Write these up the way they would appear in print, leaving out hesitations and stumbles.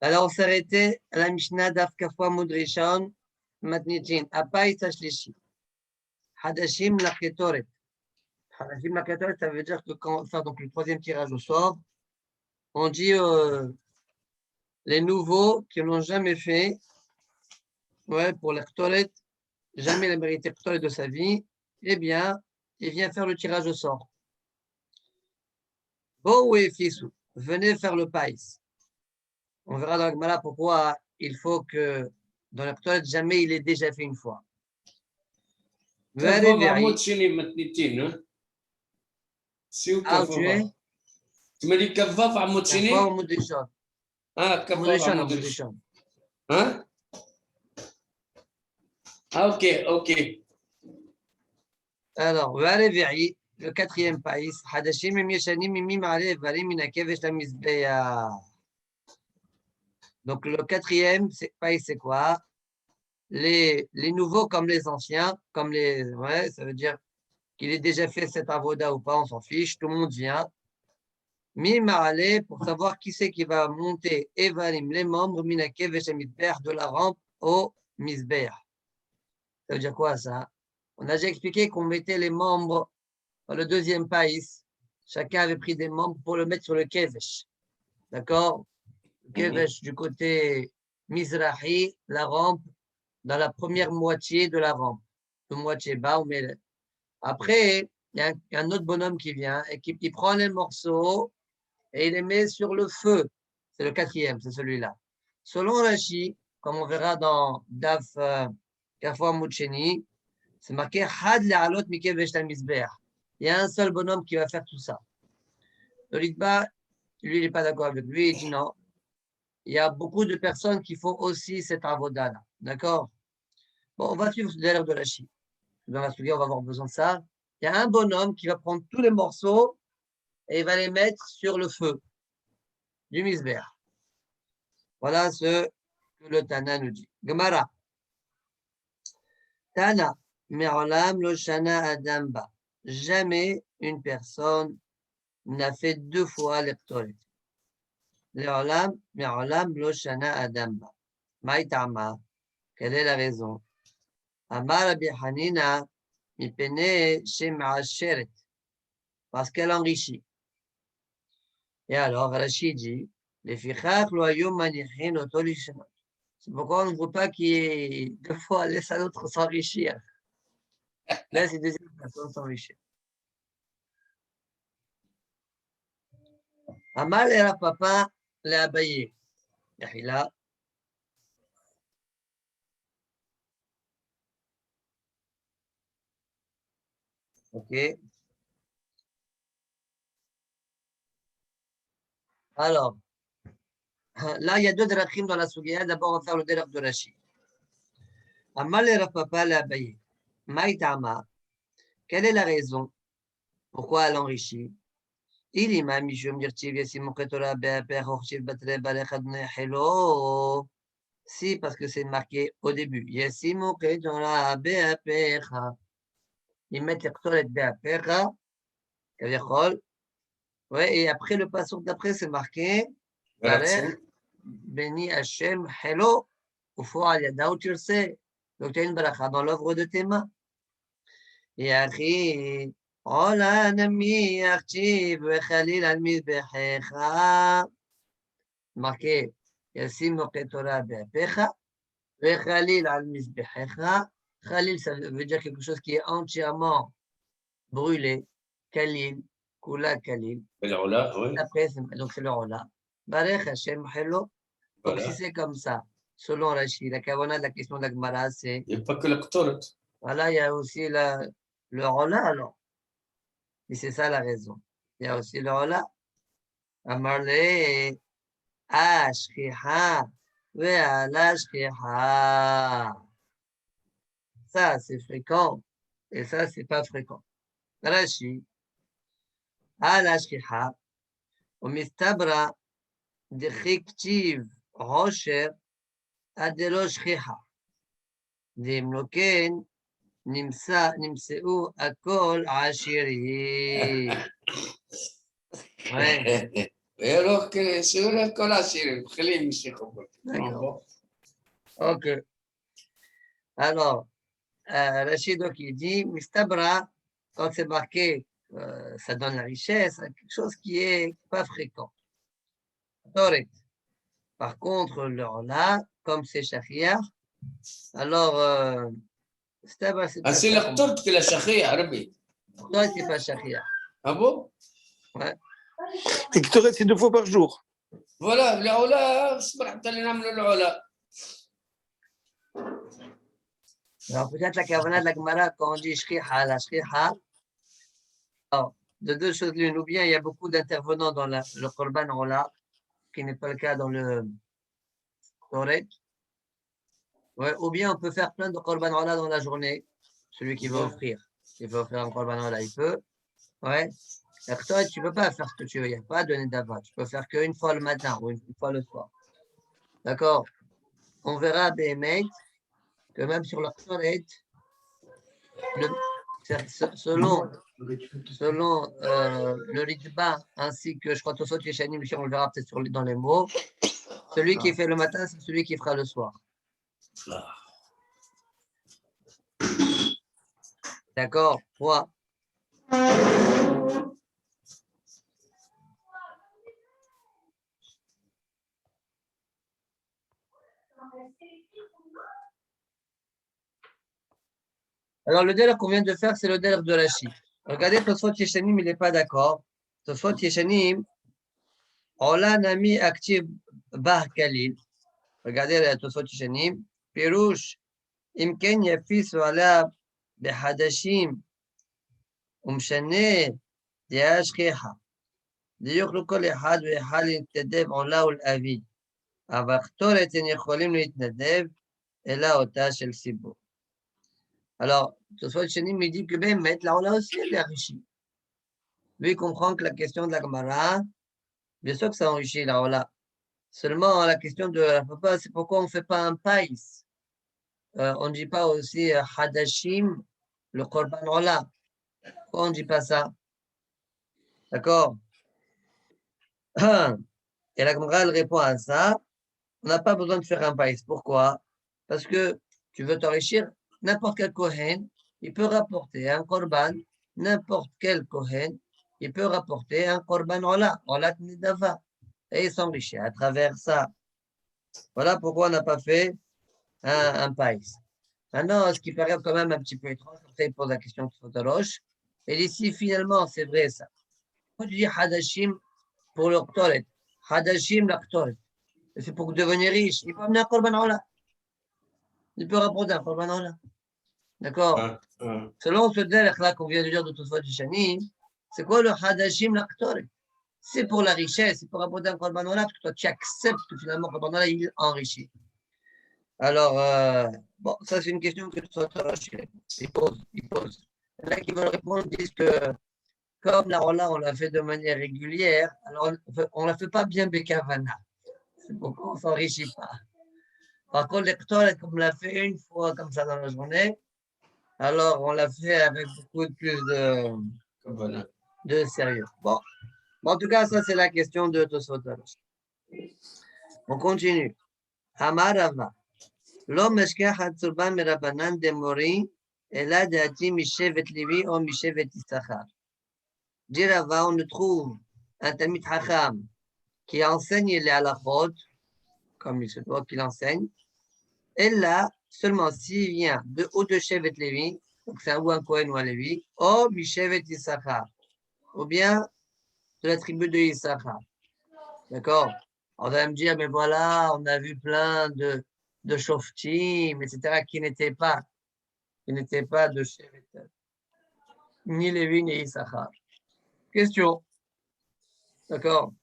Alors, on s'est arrêté à la Mishnah d'Afkafwa Mudrishon, Matnitin, Apaïs Ashlishi. Hadashim la Ketoret. Hadashim la Ketoret, ça veut dire que quand on fait donc le troisième tirage au sort, on dit les nouveaux qui n'ont jamais fait, ouais, pour la Ketoret, jamais la mérité Ketoret de sa vie, eh bien, il vient faire le tirage au sort. Bo et Fissou, venez faire le païs. On verra dans la Gemara pourquoi il faut que dans la Ketoret, jamais il est déjà fait une fois. كفاف عمود شيني متنتين سيو كفاف تملي كفاف عمود شيني كفاف مدرشان كفاف عمود مدرشان ها اوكي alors והרביעי le quatrième pays חדשים הם ישנים ממי מעלה איברים מן הכבש למזבח. Donc le quatrième pays c'est quoi? Les nouveaux comme les anciens, comme les, ouais, ça veut dire qu'il ait déjà fait cette avoda ou pas, on s'en fiche, tout le monde vient. Mi-ma'ale, pour savoir qui c'est qui va monter Evarim, les membres, Minakev et Shemidber, de la rampe au Misber. Ça veut dire quoi ça? On a déjà expliqué qu'on mettait les membres dans le deuxième pays. Chacun avait pris des membres pour le mettre sur le Kevesh. D'accord? Le Kevesh du côté Mizrahi, la rampe, dans la première moitié de la rampe. De moitié bas, on met. Après, il y a un autre bonhomme qui vient et qui prend les morceaux et il les met sur le feu. C'est le quatrième, c'est celui-là. Selon Rashi, comme on verra dans Daf Kafwa Moucheni, c'est marqué Had le'alot mikevesh mizbeach. Il y a un seul bonhomme qui va faire tout ça. Le Litba, lui, il n'est pas d'accord avec lui, il dit non. Il y a beaucoup de personnes qui font aussi cette avoda-là. D'accord? Bon, on va suivre l'erreur de Rashi. Dans la Sugia, on va avoir besoin de ça. Il y a un bonhomme qui va prendre tous les morceaux et il va les mettre sur le feu du misber. Voilà ce que le Tana nous dit. Gemara. Tana, me'olam lo shana adamba. Jamais une personne n'a fait deux fois l'Ektoret. Me'olam lo shana adamba. Maïtama. Quelle est la raison? Amar Rabbi Hanina, mipene shem'asheret. Parce qu'elle enrichit. Et alors, Rashi dit, les fichach lo ayom manichin oto lishanot. C'est pourquoi on ne veut pas qu'il y ait deux fois laisse à l'autre s'enrichir. Laisse les deuxième personne s'enrichir. Amal et la papa l'a abayé. Yahila. Ok. Alors, là, il y a deux drachim dans la Sugiya. D'abord, on va faire le drach de Rashi. Amal et la papa l'a abayé. Maïtama. Quelle est la raison pourquoi elle enrichit? Il imam mishum dirtiv yasim Torah be'aper horchiv batre balechad nehelo. Si, parce que c'est marqué au début. Yasim Torah be'apecha. Ils mettent les Ktoret be'apecha. Kavechol. Ouais, et après le passage d'après, c'est marqué Barech Beni Hashem Hello. Au fond, al yadaou tirse. Donc, tu as une bracha dans l'œuvre de tes mains. Et après, Ola nami archiv khalil al mizbechecha. Marqué Yasim Torah be'apecha. Khalil al mizbechecha. Khalil, ça veut dire quelque chose qui est entièrement brûlé. Khalil. Kula Khalil. Après, donc c'est le Ola. Barech Hashem Hello. Donc si c'est comme ça, selon Rashi, la kavana de la question de la Gemara, c'est. Il n'y a pas que le Ktoret. Voilà, il y a aussi le Ola alors. Et c'est ça la raison. Il y a aussi le Ola. Amarle Ashkiha. Ve'ala Ashkiha. Ça, c'est fréquent. Et ça, c'est pas fréquent. Rashi. Ala Ashkiha. ומסתברא דכי כתיב עושר עד דלא שכיחה. ואם לא כן, נמצאו הכל עשירים. Ouais. Et alors, c'est vrai que là, c'est le Khalim, c'est comme D'accord. Ok. Alors, Rachid, donc, il dit, Mistabra, quand c'est marqué, ça donne la richesse, quelque chose qui est pas fréquent. Torek. Par contre, là, comme c'est Shahriar, alors, Mistabra, c'est Ah, c'est la torte que la Shahriya, Arabi. Torek, c'est pas Shahriar. Ah bon? Ouais. Et que Torah, c'est 2 fois par jour. Voilà, العلا اصبر حتى اللي نعملوا العلا. Alors, peut-être la kavana de la Gemara, quand on dit Shriha, la Shriha, alors, de deux choses l'une, ou bien il y a beaucoup d'intervenants dans le Korban Ola, ce qui n'est pas le cas dans le Torek, ouais, ou bien on peut faire plein de Korban Ola dans la journée, celui qui veut offrir. S'il veut offrir un Korban Ola, il peut. Ouais. Alors, toi, tu ne peux pas faire ce que tu veux, il n'y a pas de Nedava. Tu peux faire qu'une fois le matin ou une fois le soir. D'accord? On verra des mecs que même sur leur Torek, selon le Ritba, ainsi que je crois Tosot Yeshanim, on le verra peut-être dans les mots, celui qui fait le matin, c'est celui qui fera le soir. D'accord? 3. Alors, le délai qu'on vient de faire, c'est le délai de Rashi. Regardez, Tosot Yeshanim, il n'est pas d'accord. Tosot Yeshanim, Ola Nami Aktiv Bah Kalil. Regardez, Tosot Yeshanim, Pirouche, Imken Yafis Wala Behadashim, Umshane, Diashkeha. ליוכלו כל אחד ואחד להתנדב עולה ולאבי, אבל קטורת הם יכולים להתנדב אלא אותה של סיבור. Alors, Tosfot Sheni me dit que באמת, la Ola aussi, elle est enrichie. Lui, il comprend que la question de la Gemara, bien sûr que ça enrichit la Ola. Seulement, la question de la papa, c'est pourquoi on ne fait pas un païs. On ne dit pas aussi Hadashim, le Korban Ola. Pourquoi on ne dit pas ça? D'accord? Et la Gemara, elle répond à ça. On n'a pas besoin de faire un païs. Pourquoi? Parce que tu veux t'enrichir, n'importe quel Kohen, il peut rapporter un Korban, n'importe quel Kohen, il peut rapporter un Korban Ola Nidava, et il s'enrichit à travers ça. Voilà pourquoi on n'a pas fait un païs. Maintenant, ce qui paraît quand même un petit peu étrange, après il pose la question de Fotoroche, et ici, finalement, c'est vrai ça. Quand tu dis Hadashim pour le Ktoret, Hadashim la Ktoret, c'est pour devenir riche, il peut amener un Korban Ola. Il peut rapporter un Korban Ola. D'accord? Selon ce délai-là qu'on vient de dire de Tosfot Yeshanim, c'est quoi le Hadashim Laktori? C'est pour la richesse, c'est pour rapporter un Korban Ola, parce que toi tu acceptes que finalement le Korban Ola il enrichit. Alors, bon, ça c'est une question que il pose. Il y en a qui veulent répondre, disent que comme la Ola on l'a fait de manière régulière, alors on ne la fait pas bien Bekavana. C'est pourquoi on ne s'enrichit pas. Par contre, l'électeur, comme on l'a fait une fois comme ça dans la journée, alors on l'a fait avec beaucoup plus de sérieux. Bon, en tout cas, ça c'est la question de Tosfot. On continue. Hamarava. L'homme meshkach hatzurban merabanan de mori, ela de ati mishevet Levi ou mishevet Issachar. Dirava, on ne trouve un Talmid Chacham qui enseigne les halachot, comme il se doit qu'il enseigne, et là, seulement s'il vient de haut de Shevet Lévi, donc c'est ou un Kohen ou un Lévi, ou Mishevet Issachar, ou bien de la tribu de Issachar. D'accord? On va me dire, mais voilà, on a vu plein de Shoftim, etc., qui n'étaient pas de Shevet, ni Lévi, ni Issachar. Question. D'accord?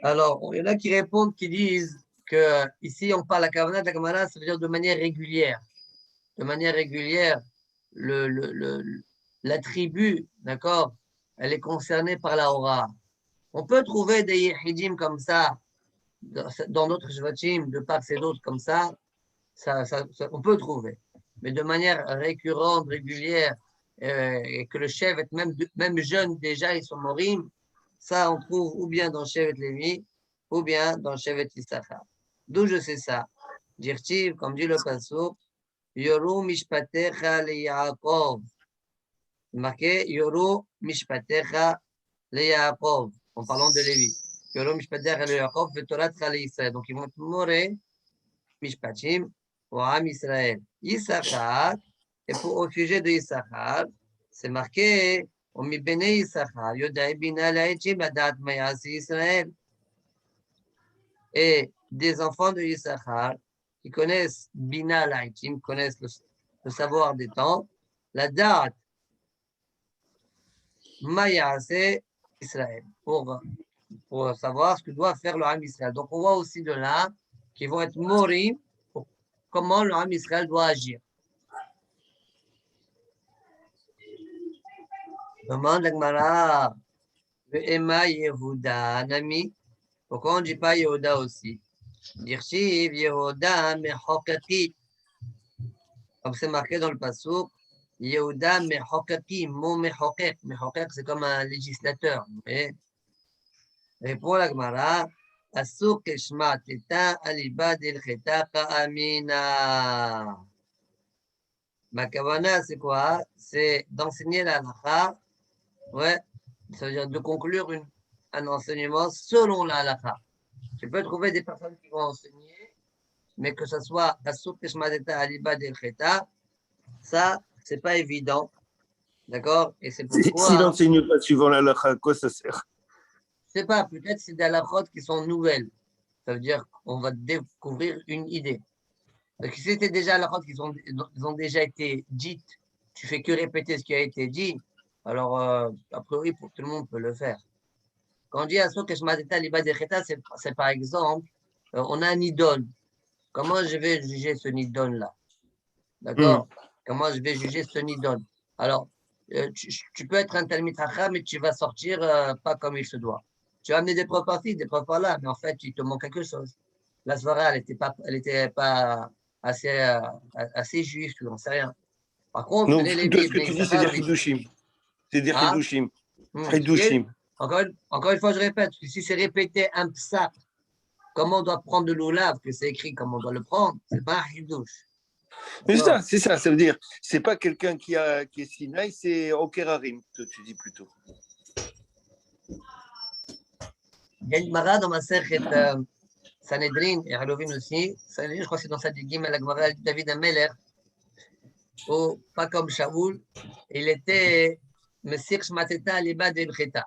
Alors, il y en a qui répondent, qui disent que ici on parle à Kavanah de la Kamala, ça veut dire de manière régulière. De manière régulière, la tribu, d'accord, elle est concernée par la aura. On peut trouver des yehidim comme ça, dans d'autres shvatim, de part et d'autre comme ça, on peut trouver. Mais de manière récurrente, régulière, et que le chef est même jeune déjà, ils sont morim, Ça, on trouve ou bien dans Shevet Lévi, ou bien dans Shevet Issachar. D'où je sais ça? Dirtiv, comme dit le Pasuk, Yoru Mishpatecha le Yaakov. Marqué Yoru Mishpatecha le Yaakov, en parlant de Lévi. Yoru Mishpatecha le Yaakov, Vetorat le Israël. Donc, ils vont mourir Mishpatim ou Am Israël. Issachar, et pour au sujet de Issachar, c'est marqué ומבני יששכר יודע בינה לעתים לדעת מה יעשה ישראל. Et des enfants de Issachar qui connaissent Bina Laïtim, connaissent le savoir des temps, la date ma ya'aseh Israël, pour savoir ce que doit faire le Ham Israël. Donc on voit aussi de là qu'ils vont être morim pour comment le Ham Israël doit agir. Demande la Gemara, Emma Yehuda, Nami, pourquoi on ne dit pas Yehuda aussi? Dirchiv Yehuda Mechokaki. Comme c'est marqué dans le Pasuk, Yehuda Mechokaki, mot Mechokek. Mechokek, c'est comme un législateur. Répond la Gemara, Asuk Eshma Teta Aliba Dilcheta Amina. Ma kavana, c'est quoi? C'est d'enseigner la halakha. Ouais, ça veut dire de conclure un enseignement selon la halakha. Tu peux trouver des personnes qui vont enseigner, mais que ce soit Asuk Keshmadeta Aliba Delcheta, ça, c'est pas évident. D'accord? Et c'est pourquoi. S'il n'enseigne pas suivant la halakha, à quoi ça sert? Je sais pas, peut-être c'est des halakhot qui sont nouvelles. Ça veut dire qu'on va découvrir une idée. Parce que si c'était déjà halakhot qui ont déjà été dites, tu fais que répéter ce qui a été dit. Alors, a priori, pour tout le monde peut le faire. Quand on dit Asuk Keshmadeta Liba Decheta, c'est par exemple, on a un idole. Comment je vais juger ce idole-là? D'accord? Comment je vais juger ce idole? Alors, tu peux être un Talmid Chacham, mais tu vas sortir pas comme il se doit. Tu vas amener des preuves par-ci, des preuves par-là, mais en fait, il te manque quelque chose. La Svara, elle n'était pas assez juive, tu n'en sais rien. Par contre, Donc, les ce Lévi, que tu dis, c'est des Hidushim. C'est des Hidushim. Encore une fois, je répète, si c'est répété un psak, comment on doit prendre de l'oulav, que c'est écrit, comment on doit le prendre, c'est pas un hidouche. Mais c'est ça, ça veut dire, c'est pas quelqu'un qui est Sinaï, c'est Okerarim, tu dis plutôt. Il y a une Gemara dans ma sechet Sanhedrin et Halovim aussi. Sanhedrin, je crois que c'est dans sa Digim, la Gemara David Ameler, ou pas comme Shaoul, il était Messir Shmateta Liba de Ilcheta.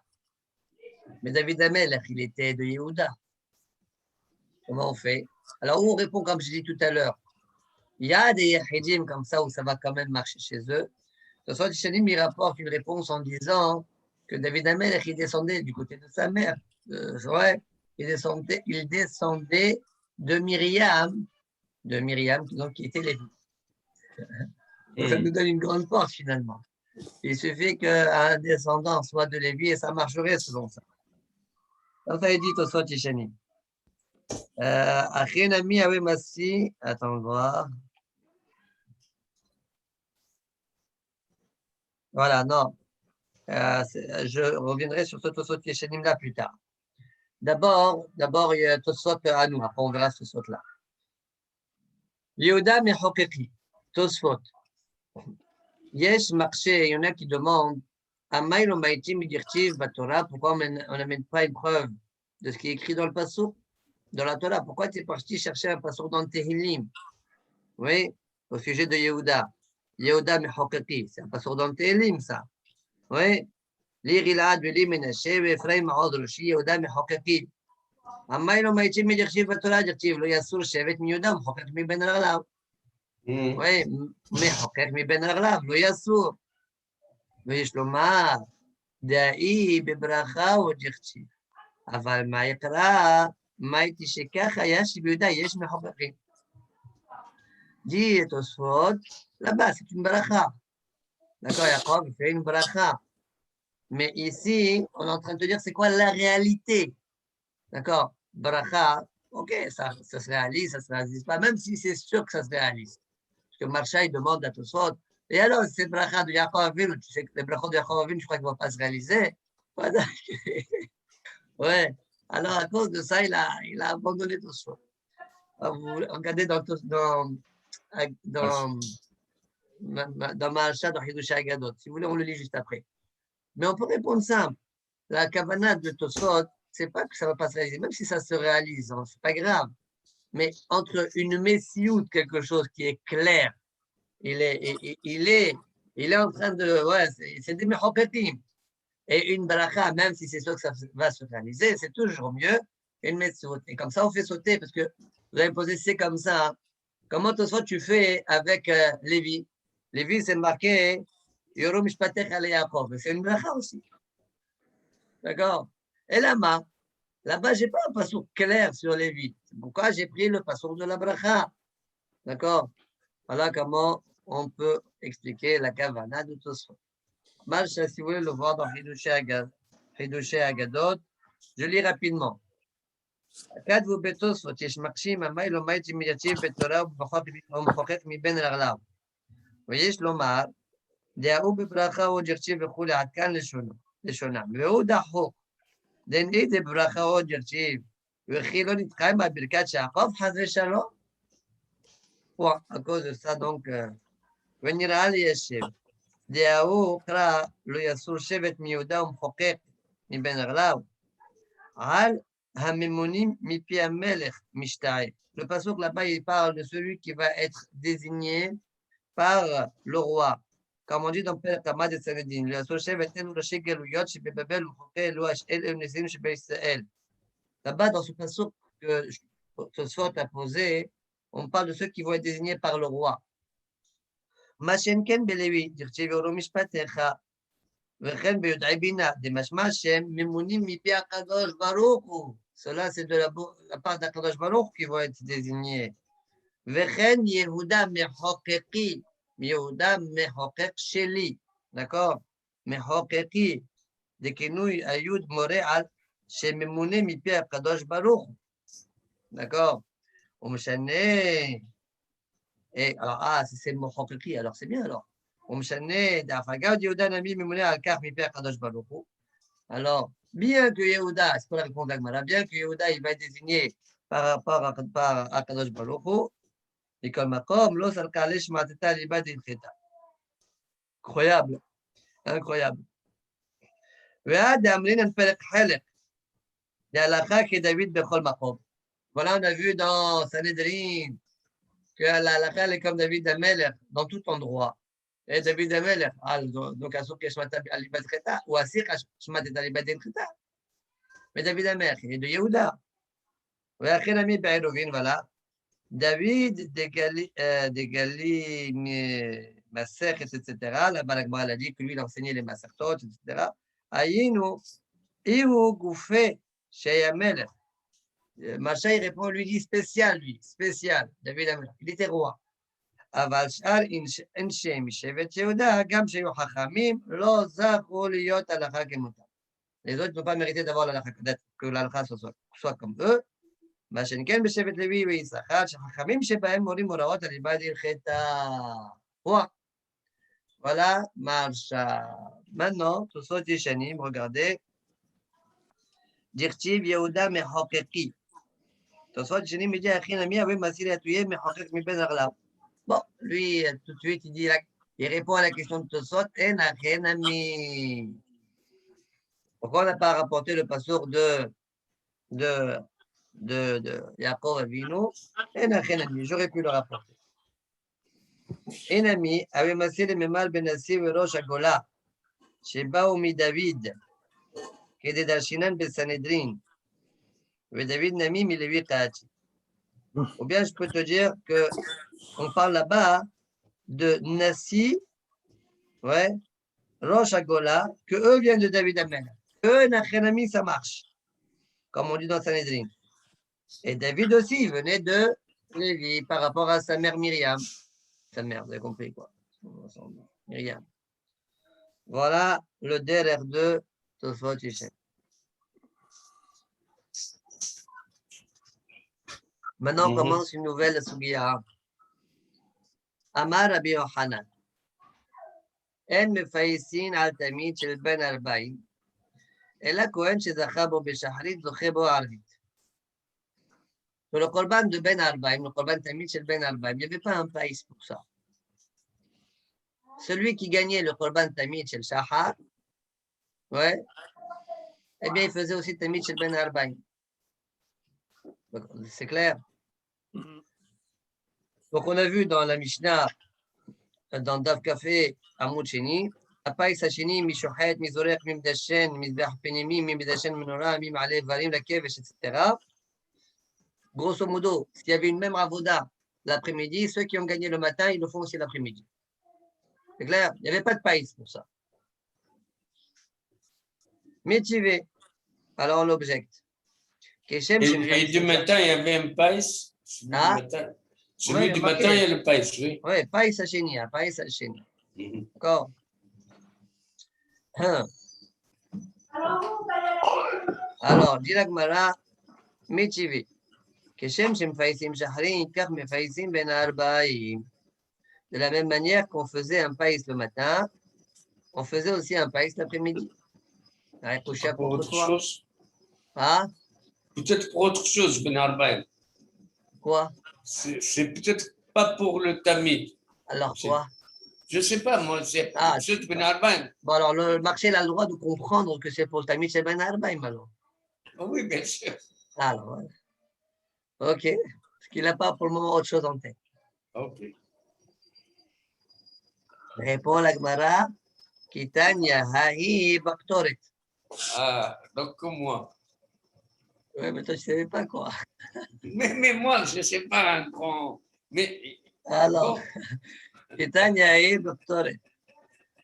Mais David Ameler, il était de Yehuda. Comment on fait? Alors, où on répond comme je dis tout à l'heure? Il y a des Yehidim comme ça où ça va quand même marcher chez eux. De toute façon, Tishanim, il rapporte une réponse en disant que David Ameler, il descendait du côté de sa mère. Ouais, il descendait de Myriam, donc, qui était Lévi. Donc, ça nous donne une grande force finalement. Il suffit qu'un descendant soit de Lévi et ça marcherait selon ça. Donc, ça est dit au soit Tishanim. Achénami avait massi, attends voir. Voilà, non. Je reviendrai sur ce Tosot Yeshanim là plus tard. D'abord, il y a Tosot à nous, après on verra ce Tosot là. Yehuda Mechokeki, Tosfot. Yesh marché, il y en a qui demandent Amaïlo Maïtim Dirtiv Batora, pourquoi on n'amène pas une preuve de ce qui est écrit dans le Passouk, dans la Torah? Pourquoi tu es parti chercher un Passouk dans le Tehillim? Oui, au sujet de Yehuda. Yehuda Mechokeki, c'est un Passouk dans le Tehillim, ça. Oui. לי גלעד ולי מנשה ואפרים מעוז ראשי יהודה מחוקקים. המים לא מייצים מדרשיב בתורה דרשיב לא יסור שבט מיהודה מחוקק מבין רגליו. מחוקק מבין רגליו לא יסור. ויש לומר דאי בברכה ודרשיב. אבל מה יקרא? מה הייתי שככה היה שביהודה יש מחוקקים. dit Tosfot, là-bas c'est une bracha. D'accord, Jacob fait une bracha. Mais ici, on est en train de te dire c'est quoi la réalité. D'accord? Bracha, ok, ça se réalise, ça se réalise pas, même si c'est sûr que ça se réalise. Parce que Marcha, il demande à Tosfot, et alors, cette bracha de Yaakov Avinu, tu sais que les brachot de Yaakov Avinu, je crois qu'il ne va pas se réaliser. Ouais. Alors, à cause de ça, il a abandonné Tosfot. Regardez dans Maharsha, dans Hidushei Agadot. Si vous voulez, on le lit juste après. Mais on peut répondre simple. La kavanah de Tosfot, c'est pas que ça va pas se réaliser, même si ça se réalise, hein, c'est pas grave. Mais entre une messiout, quelque chose qui est clair, il est en train de, ouais, c'est des mechoketim. Et une bracha, même si c'est sûr que ça va se réaliser, c'est toujours mieux qu'une messiout. Et comme ça, on fait sauter, parce que vous avez posé, c'est comme ça. Hein. Comment tu fais avec Lévi? Lévi, c'est marqué Yorom Mishpatech Ale Yaakov. C'est une bracha aussi. D'accord? Et là-bas, je n'ai pas un passouk clair sur Lévi. C'est pourquoi j'ai pris le passouk de la bracha. D'accord? Voilà comment on peut expliquer la kavana de Tosfot. Malcha, si vous voulez le voir dans Hidushei Agadot, je lis rapidement. כתבו בתוספות, יש מקשים, המאי לא מאי שמייצב בתורה ומחוקק מבין רגליו. ויש לומר, דאו בברכה עוד ירצה וכולי, עד כאן לשונם. והוא דחוק, דן איזה ברכה עוד ירצה, וכי לא נתקיים בברכת שיעקב, חס ושלום. À cause de ça, donc, ונראה לי ישב. דאו קרא, לא יסור שבט מיהודה ומחוקק מבין רגליו. על הממונים מפי המלך משתעי. Le pasuk là-bas, il parle de celui qui va être désigné par le roi. Comme on dit dans Père Kama de Sanedin, le Soshev était nous raché Galuyot, chez Bebel, ou Foké, Louach, El, Eunesim, chez Israël. Là-bas, dans ce pasuk que Tosfot a posé, on parle de ceux qui vont être désignés par le roi. Machenken Belevi, Dirchev Euromishpatecha, וכן ביודעי בינה, דמשמע שהם ממונים מפי הקדוש ברוך הוא. Cela, c'est de la part d'Akadosh Baruch qui vont être désignés. וכן יהודה מחוקקי, יהודה מחוקק שלי, d'accord? מחוקקי, דכינוי היוד מורה על שממונה מפי הקדוש ברוך הוא, d'accord? הוא משנה, alors, si c'est מחוקקי, alors c'est bien alors. Alors, bien que Yehuda, c'est pour la réponse d'Agmara, bien que Yehuda, il va être désigné par rapport à Kadosh Baruch Hu, et comme Makom, l'os al-Kalesh Mateta Libad Ilcheta. Incroyable, incroyable. Voilà, on a vu dans Sanhedrin que la halakha est comme David Amelech dans tout endroit. Et David Amelech, donc à Souk Shmat Alibad Cheta, ou à Sir Shmat Alibad Cheta. Mais David Amelech, il est de Yehuda. Voilà. David dégali Masech, etc. La Balagma a dit que lui, il enseignait les Masertot, etc. Ayinu, Ihu Goufé, Shey Amelech. Macha, il répond, lui dit spécial, David Amelech. Il était roi. אבל שאר אנשי משבט יהודה, גם שהיו חכמים, לא זכו להיות הלכה כמותם. Les autres ne peuvent pas mériter d'avoir que l'alakha soit comme eux. מה שכן בשבט לוי ויששכר, שחכמים שבהם מורים הוראות על עבד הלכתה. Voilà, Maharsha. Maintenant, tous ceux qui chanim, regardez. Dirtiv Yehuda mechokeki. Tous ceux qui chanim me dit, Achin ami, avait masir atouye mechokek mi ben aglav. Bon, lui, tout de suite, il répond à la question de Tosot, en Achin ami. Pourquoi on n'a pas rapporté le passeur de Yaakov Avinu? En Achin ami, j'aurais pu le rapporter. En ami, avait masir le memal ben Nassir et Rosh Agola. שבאו מדוד כדי דרשינן בסנהדרין, ודוד נמי מלוי קהתי. Ou bien je peux te dire qu'on parle là-bas de Nassi, ouais, Rosh Agola, que eux viennent de David Amelech. Eux, Nachenami, ça marche, comme on dit dans Sanhedrin. Et David aussi, il venait de Lévi par rapport à sa mère Myriam. Sa mère, vous avez compris quoi? Myriam. Voilà le DR2 Tosfot Yishem. Maintenant, on commence une nouvelle Sugiya. Amar Rabbi Yochanan. En mefaisin al tamid shel ben 40, Et la Kohen chez Zachabo Beshaharit, Zochebo Arvit. Sur le Korban de Ben Arbaim, le Korban Tamid chez Ben Arbaim, il n'y avait pas un païs pour ça. Celui qui gagnait le Korban Tamid chez le Shahar, ouais, eh bien, il faisait aussi Tamid chez Ben Arbaim. C'est clair. Donc, on a vu dans la Mishnah, dans Dav Café, à Moucheni, Apaïs Hachini, Mishochet, Mizorech, Mimdashen, Mizbeh Penemi, Mimdashen Menora, Mimale Varim, la Kevesh, etc. Grosso modo, s'il y avait une même avoda l'après-midi, ceux qui ont gagné le matin, ils le font aussi l'après-midi. C'est clair? Il n'y avait pas de païs pour ça. Métivé. Alors on objecte. Et du matin, il y avait un païs. Celui du matin, il y a le païs, oui. Oui, païs Hacheni, païs Hacheni. D'accord. Alors, dit la Gemara, métivé. De la même manière qu'on faisait un païs le matin, on faisait aussi un païs l'après-midi. Pour autre chose. Ah? Peut-être pour autre chose, Ben Arbaïm. Quoi? C'est peut-être pas pour le Tamid. Alors quoi? Je ne sais pas, moi, c'est peut-être Ben Arbaïm. Bon, alors le marché a le droit de comprendre que c'est pour le Tamid chez Ben Arbaïm, alors. Oui, bien sûr. Alors, voilà. Ok. Parce qu'il n'a pas pour le moment autre chose en tête. Ok. Répond la Gemara, Kitanya Hahi Baktoret. Ah, donc comme moi. Oui, mais toi, tu ne savais pas quoi. Mais moi, je ne sais pas un grand. Mais. Alors, Kitanya Hahi Baktoret.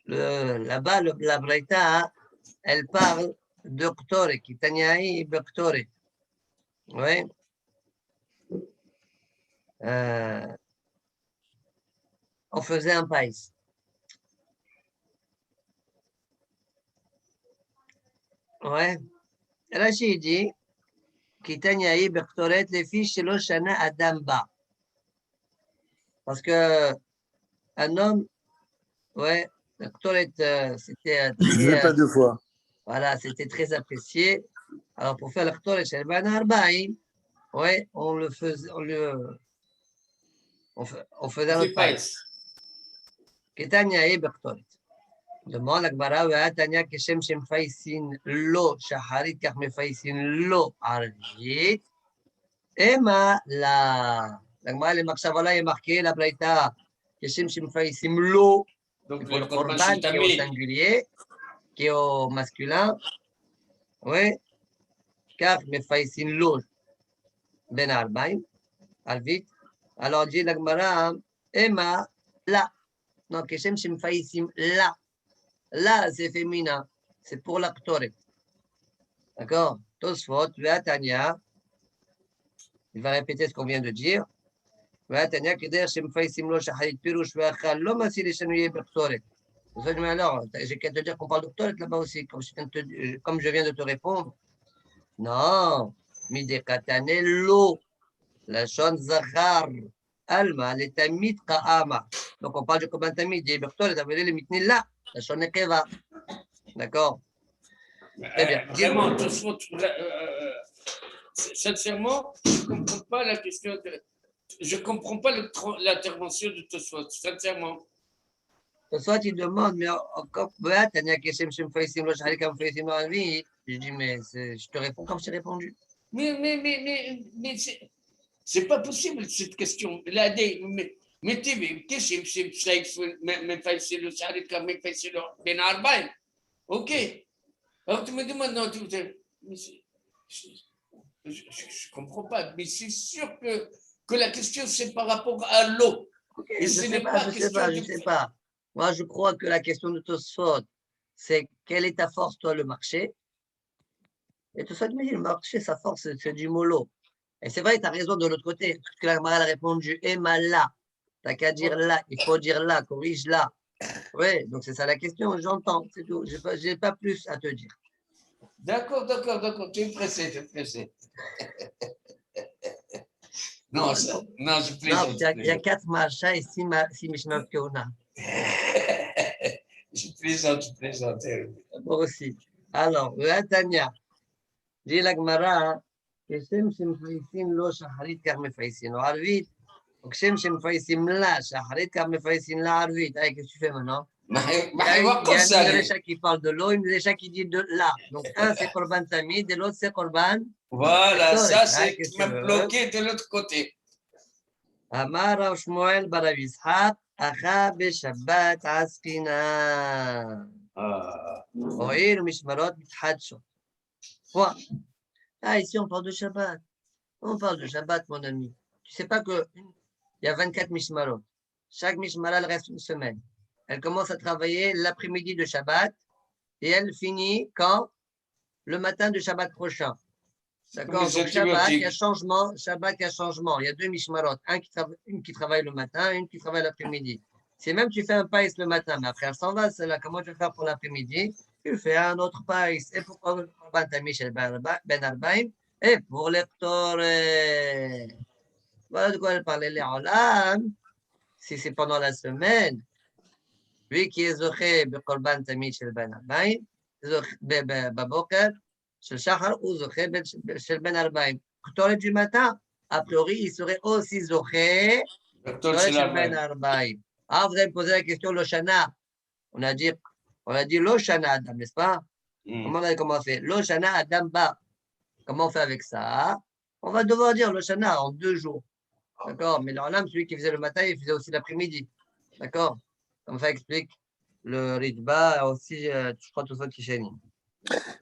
Là-bas, la Braïta, elle parle de Ktoret. Kitanya Hahi Baktoret. Oui. On faisait un païs. Ouais. Rachid dit Kitaniaï Bertoret, les fiches chez l'Oshana Adamba. Parce que un homme, ouais, Bertoret, c'était pas deux fois. Voilà, c'était très apprécié. Alors pour faire le Bertoret chez Ben Arbaïm, ouais, on faisait un païs. Kitaniaï Bertoret. Demande la Gemara, Tanya Keshem Shem Faisin Lo Shaharit Kach Mefaisin Lo Arvit. Emma, la Gemara, le Makshavala est marqué, la Braïta Keshem Shem Faisim Lo. Donc le Korban qui est au singulier, qui est au masculin. Oui. Kach Mefaisin Lo Ben Arbaim. Arvit. Alors dit la Gemara, Emma, la. Non, Keshem Shem Faisim la. Là, c'est féminin, c'est pour l'actoret. D'accord? Tosfot, Veatania, il va répéter ce qu'on vient de dire. Veatania, Keder, Shemfaisim lo shaharit pirush veachal, lo masi les chenouillés bertoret. Alors, j'ai qu'à te dire qu'on parle d'octoret là-bas aussi, comme je viens de te répondre. Non, midekatane lo, la shon zachar, alma, les tamid ka'ama. Donc, on parle du Korban tamid, des bertoret, ça veut dire les mitni là. La shon nekeva. D'accord? Très bien. Vraiment, sincèrement, je ne comprends pas la question. Je ne comprends pas l'intervention de Tosfot, sincèrement. Tosfot, il demande, mais encore, je dis, mais je te réponds comme je t'ai répondu. Mais c'est pas possible cette question. Là, mettez, ok. Alors tu me demandes, non, je comprends pas, mais c'est sûr que la question c'est par rapport à l'eau. Okay, et je ne sais pas. Moi, je crois que la question de Tosfot, c'est quelle est ta force, toi, le marché? Et Tosfot me dit, le marché, sa force, c'est du mollo. Et c'est vrai, tu as raison de l'autre côté, parce que la Gemara a répondu, Emma là. Tu n'as qu'à dire là, il faut dire là, corrige là. Oui, donc c'est ça la question, j'entends, c'est tout. Je n'ai pas plus à te dire. D'accord, tu es pressé. Non, je plaisante. Il y a 4 machas et 6 Mishnah Keuna. Je plaisante. Moi aussi. Alors, Tania, dit la Gemara, כשם שמפייסים לו שחרית כך מפייסים לו ערבית, וכשם שמפייסים לה שחרית כך מפייסים לה ערבית. Qu'est-ce que tu fais maintenant? Il y a une Recha qui parle de l'eau, une Recha qui dit de là. Donc, un, c'est Korban Tamid, et l'autre, c'est Korban. Voilà, ça, c'est qui m'a bloqué de l'autre côté. Amar Rav Shmuel bar Rav Yitzhak, Acha b'Shabbat Askina. Oir Mishmarot Mitchadshot. Quoi? Ah, ici, on parle de Shabbat. On parle de Shabbat, mon ami. Tu sais pas qu'il y a 24 Mishmarot. Chaque Mishmara, elle reste une semaine. Elle commence à travailler l'après-midi de Shabbat et elle finit quand? Le matin de Shabbat prochain. D'accord? Donc Shabbat, il y a changement. Shabbat, il y a changement. Il y a deux Mishmarot. Une qui travaille le matin et une qui travaille l'après-midi. Si même tu fais un païs le matin, mais après elle s'en va, celle-là, comment tu vas faire pour l'après-midi? Tu fais un autre païs. Et pour Ben Arbaim et pour les Ptorah. Voilà de quoi elle parlait les Olam. Si c'est pendant la semaine, lui qui est zoché בקורבן תמיד של בן 40, בבוקר של שחר הוא זוכה של בן 40. קטורת du matin, a priori, il serait aussi זוכה קטורת של בן 40. Ah, vous avez posé la question le Shana. On a dit le Shana Adam, n'est-ce pas? Comment on a commencé? Le Shana Adam Ba. Comment on fait avec ça? On va devoir dire le Shana en 2 jours. D'accord? Mais l'Olam, celui qui faisait le matin, il faisait aussi l'après-midi. D'accord? Comme ça explique le Ritba, aussi, je crois, tout ça qui chénit.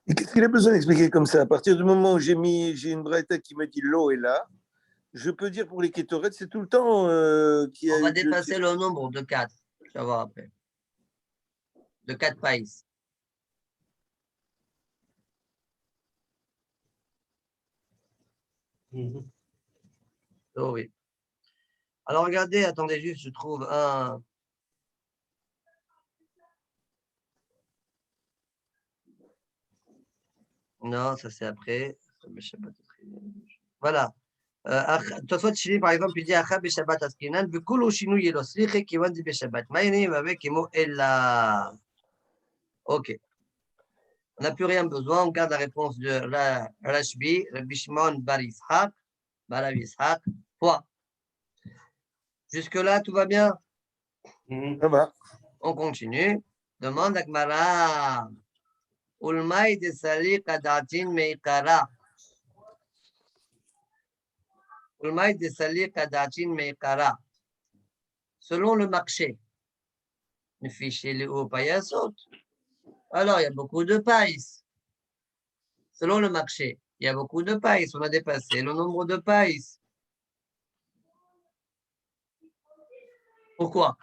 Mais qu'est-ce qu'il a besoin d'expliquer comme ça? À partir du moment où j'ai une braïta qui me dit l'eau est là, je peux dire pour les kétorettes, c'est tout le temps qu'il y a. On va dépasser le nombre de 4. Tu vas voir après. De 4 païs. Oh oui. Alors regardez, attendez juste, je trouve un. Non, ça c'est après. Voilà. Tosfot Shili, par exemple, il dit Acha b'Shabbat askinan, v'kulu shinu yelo sliche kivan di b'Shabbat. Ma'ini avec imo ella. Ok. On n'a plus rien besoin. On garde la réponse de Rashbi, Rabbi Shimon bar Yitzhak, bar Rav Yitzhak. Point. Jusque-là, tout va bien? Ça va. On continue. Demande à Gmara. Ulmai de sali kadatin meikara. Ulmai de sali kadatin meikara. Selon le marché, le fichier les hauts paillasot. Alors, il y a beaucoup de pailles. Selon le marché, il y a beaucoup de pailles. On a dépassé le nombre de pailles. Pourquoi?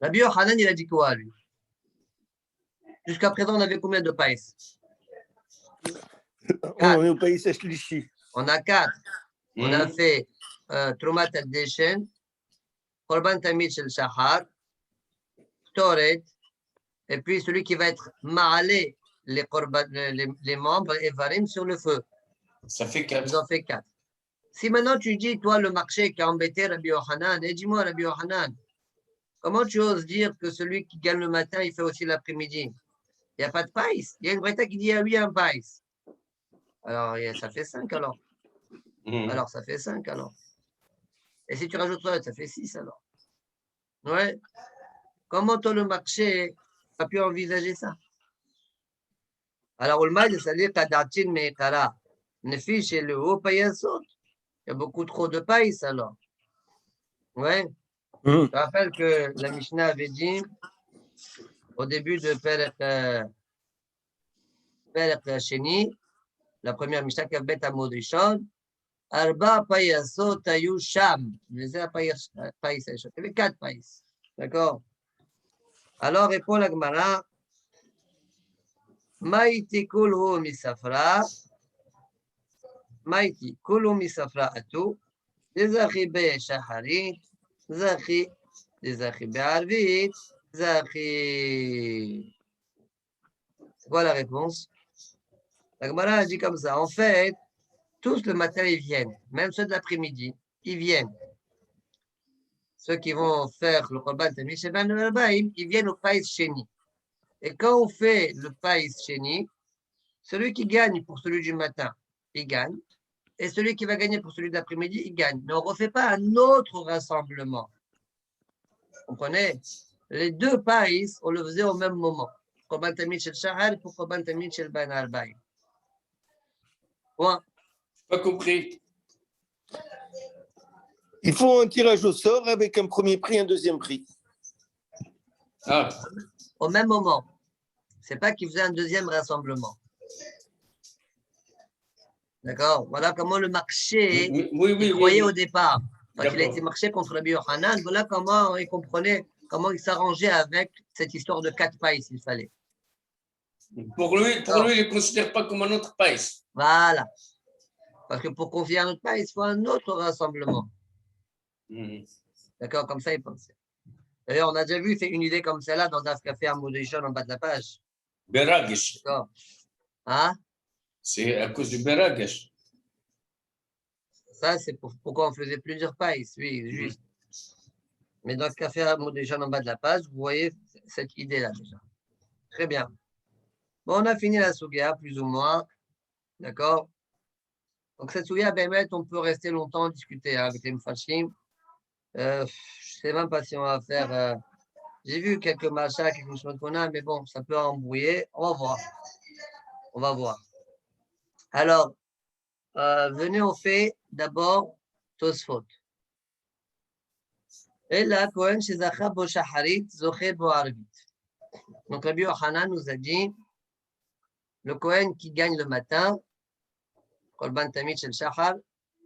Rabbi Yochanan, il a dit quoi, lui? Jusqu'à présent, on avait combien de pailles? On est au pays Sashlishi. On a 4. On a fait Trumat Ad-Deshen, Korban Tamid Shel Shachar, Toret, et puis celui qui va être ma'alé les membres et varim sur le feu. Ça fait 4. Ils ont fait 4. Si maintenant tu dis, toi, le marché qui a embêté Rabbi Yochanan, et dis-moi, Rabbi Yochanan, comment tu oses dire que celui qui gagne le matin, il fait aussi l'après-midi? Il n'y a pas de paille. Il y a une braïta qui dit, ah oui, un paille. Alors, ça fait 5 alors. Alors, ça fait 5 alors. Et si tu rajoutes ça fait 6 alors. Ouais. Comment toi, le marché, a pu envisager ça? Alors, Ulma, ça dit Kadatin Meikara. Nefi chez le haut payasot. Il y a beaucoup trop de paille alors. Ouais. Je te rappelle que la Mishnah avait dit au début de Perek Sheni, la première Mishnah qui a bête à Modrishon, Arba payasot ayu sham. Il y avait 4 pailles. D'accord? Alors, répond la Gemara, Maïti kulhu misafra, Maïti kulhu misafra atu, Dezachi be shaharit, Zachi, Dezachi be arvit, Zachi. C'est quoi la réponse? La Gemara a dit comme ça, en fait, tous le matin ils viennent, même ceux de l'après-midi, ils viennent. Ceux qui vont faire le Korban Tamid Shel Ben Arbaim, ils viennent au Païs Sheni. Et quand on fait le païs chéni, celui qui gagne pour celui du matin, il gagne. Et celui qui va gagner pour celui d'après-midi, il gagne. Mais on ne refait pas un autre rassemblement. Vous comprenez? Les deux païs, on le faisait au même moment. Korban Tamid Shel Shahar pour Korban Tamid Shel Ben Arbaï. Point. Pas compris. Il faut un tirage au sort avec un premier prix, un deuxième prix. Ah, Au même moment. Ce n'est pas qu'il faisait un deuxième rassemblement. D'accord? Voilà comment le marché il croyait au départ. Quand il a été marché contre Rabbi Yochanan, voilà comment il comprenait, comment il s'arrangeait avec cette histoire de 4 pailles s'il fallait. Pour lui, il ne considère pas comme un autre pays. Voilà. Parce que pour confier un autre paille, il faut un autre rassemblement. D'accord? Comme ça, il pensait. D'ailleurs, on a déjà vu, c'est une idée comme celle-là dans un café à Moudéchon en bas de la page. Beragesh. D'accord? Hein? C'est à cause du Beragesh. Ça, c'est pourquoi on faisait plusieurs pailles, oui, juste. Mais dans ce café à Moudéchon en bas de la page, vous voyez cette idée-là déjà. Très bien. Bon, on a fini la Sougia, plus ou moins. D'accord? Donc, cette Sougia, Bémet, on peut rester longtemps discuter avec les Mfashim. Je ne sais même pas si on va faire. J'ai vu quelques machins, quelques choses qu'on a, mais bon, ça peut embrouiller. On va voir. On va voir. Alors, venez, on fait d'abord Tosfot. Et là, Kohen Shezacha Bo Shaharit, Zoché Bo Arvit. Donc, Rabbi Yochanan nous a dit le Kohen qui gagne le matin, Kolban Tamid Shel Shachar,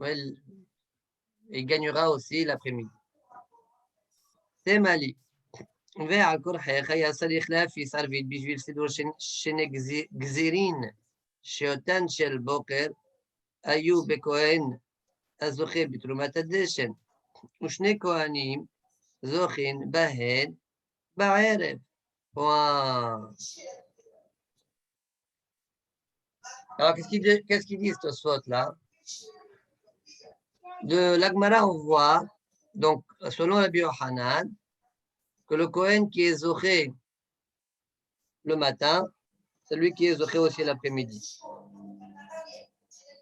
il gagnera aussi l'après-midi. C'est Mali. ועל כורחך היה צריך להפיס ערבית בשביל סידור שני גזירין שאותן של בוקר היו בכהן הזוכה בתרומת הדשן ושני כהנים זוכים בהן בערב. Alors, qu'est-ce qu'ils disent, Tosfot, là? De l'Agmara, on voit, donc, selon Rabbi Yochanan, que le Kohen qui est zoché le matin, c'est lui qui est zoché aussi l'après-midi.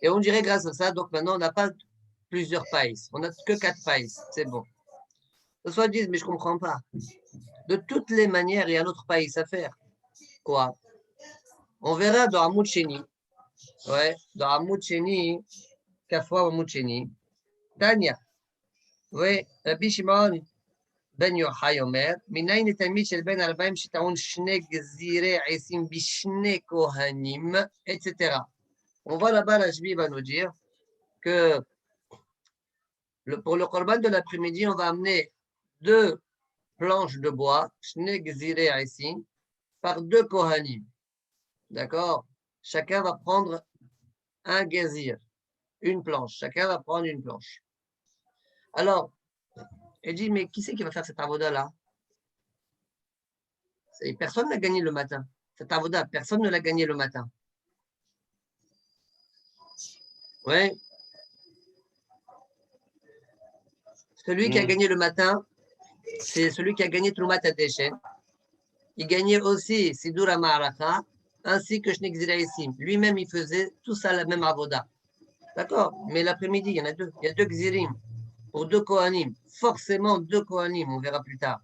Et on dirait grâce à ça, donc maintenant on n'a pas plusieurs pailles, on n'a que 4 pailles, c'est bon. Ce soit disent, mais je ne comprends pas. De toutes les manières, il y a un autre pailles à faire. Quoi? On verra dans Hamoud Sheni. Ouais, dans Hamoud Sheni, Kafwa Hamoud Sheni. Tanya. Oui, Rabbi Shimon Ben Yochai Omer, Minayin et Talmid shel Ben Arbaim shetaun shne gzirei aisim bishne kohanim, etc. On voit là-bas, la Shbi va nous dire que pour le korban de l'après-midi, on va amener 2 planches de bois, shne gzirei aisim, par 2 kohanim. D'accord? Chacun va prendre un gazir, une planche. Chacun va prendre une planche. Alors, elle dit, mais qui c'est qui va faire cette avoda-là? Personne n'a gagné le matin. Cette avoda, personne ne l'a gagné le matin. Oui. Celui qui a gagné le matin, c'est celui qui a gagné Trumat HaDeshen. Il gagnait aussi Sidur HaMa'aracha, ainsi que Shne Gzirei Aisim. Lui-même, il faisait tout ça la même avoda. D'accord? Mais l'après-midi, il y en a 2. Il y a 2 Gzirim pour 2 Kohanim. Forcément 2 Kohanim, on verra plus tard.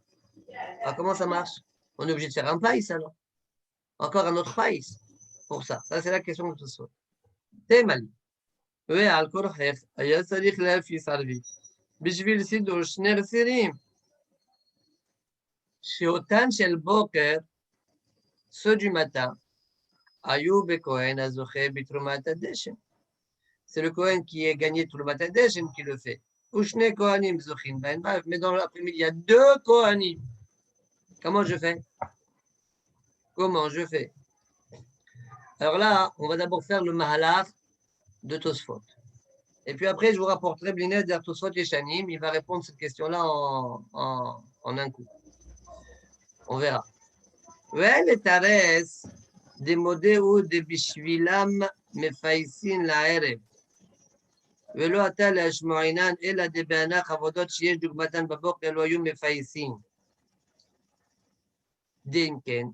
Alors, comment ça marche? On est obligé de faire un païs alors. Encore un autre païs pour ça. Ça, c'est la question que je souhaite. C'est mal. Oui, al-Korhef, Aya Sarich Lafi Sarvi. בשביל סידור שני גזירים, שאותן של בוקר, ceux du matin, היו בכהן הזוכה בתרומת הדשן. C'est le Kohen qui a gagné Trumat HaDeshen qui le fait. Ushne Kohanim zochin ben bav, mais dans l'après-midi, il y a 2 Kohanim. Comment je fais? Comment je fais? Alors là, on va d'abord faire le mahalach de Tosfot. Et puis après, je vous rapporterai Blinet der Tosfot et Shanim. Il va répondre à cette question-là en un coup. On verra. ולתרס דמודהו דבשבילם מפייסין לערב. ולא אתה להשמועינן אלא דבענך עבודות שיש דוגמתן בבוקר לא היו מפייסין. דין כן,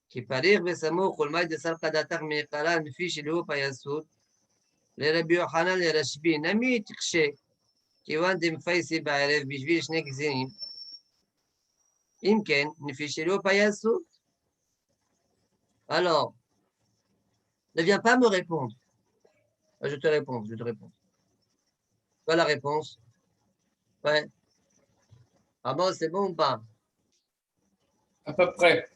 qui parir besamo kolmai de sarqadatar miqala nfi shilu payasut le Rabbi Yochanan le Rashbi nami tikshe kiwan dem faisi ba'erev bishvil shne gzirim imken nfi shilu payasut. Alors, ne viens pas me répondre. Je te réponds. Quoi la réponse? Ouais. Ah bon, c'est bon ou pas? À peu près.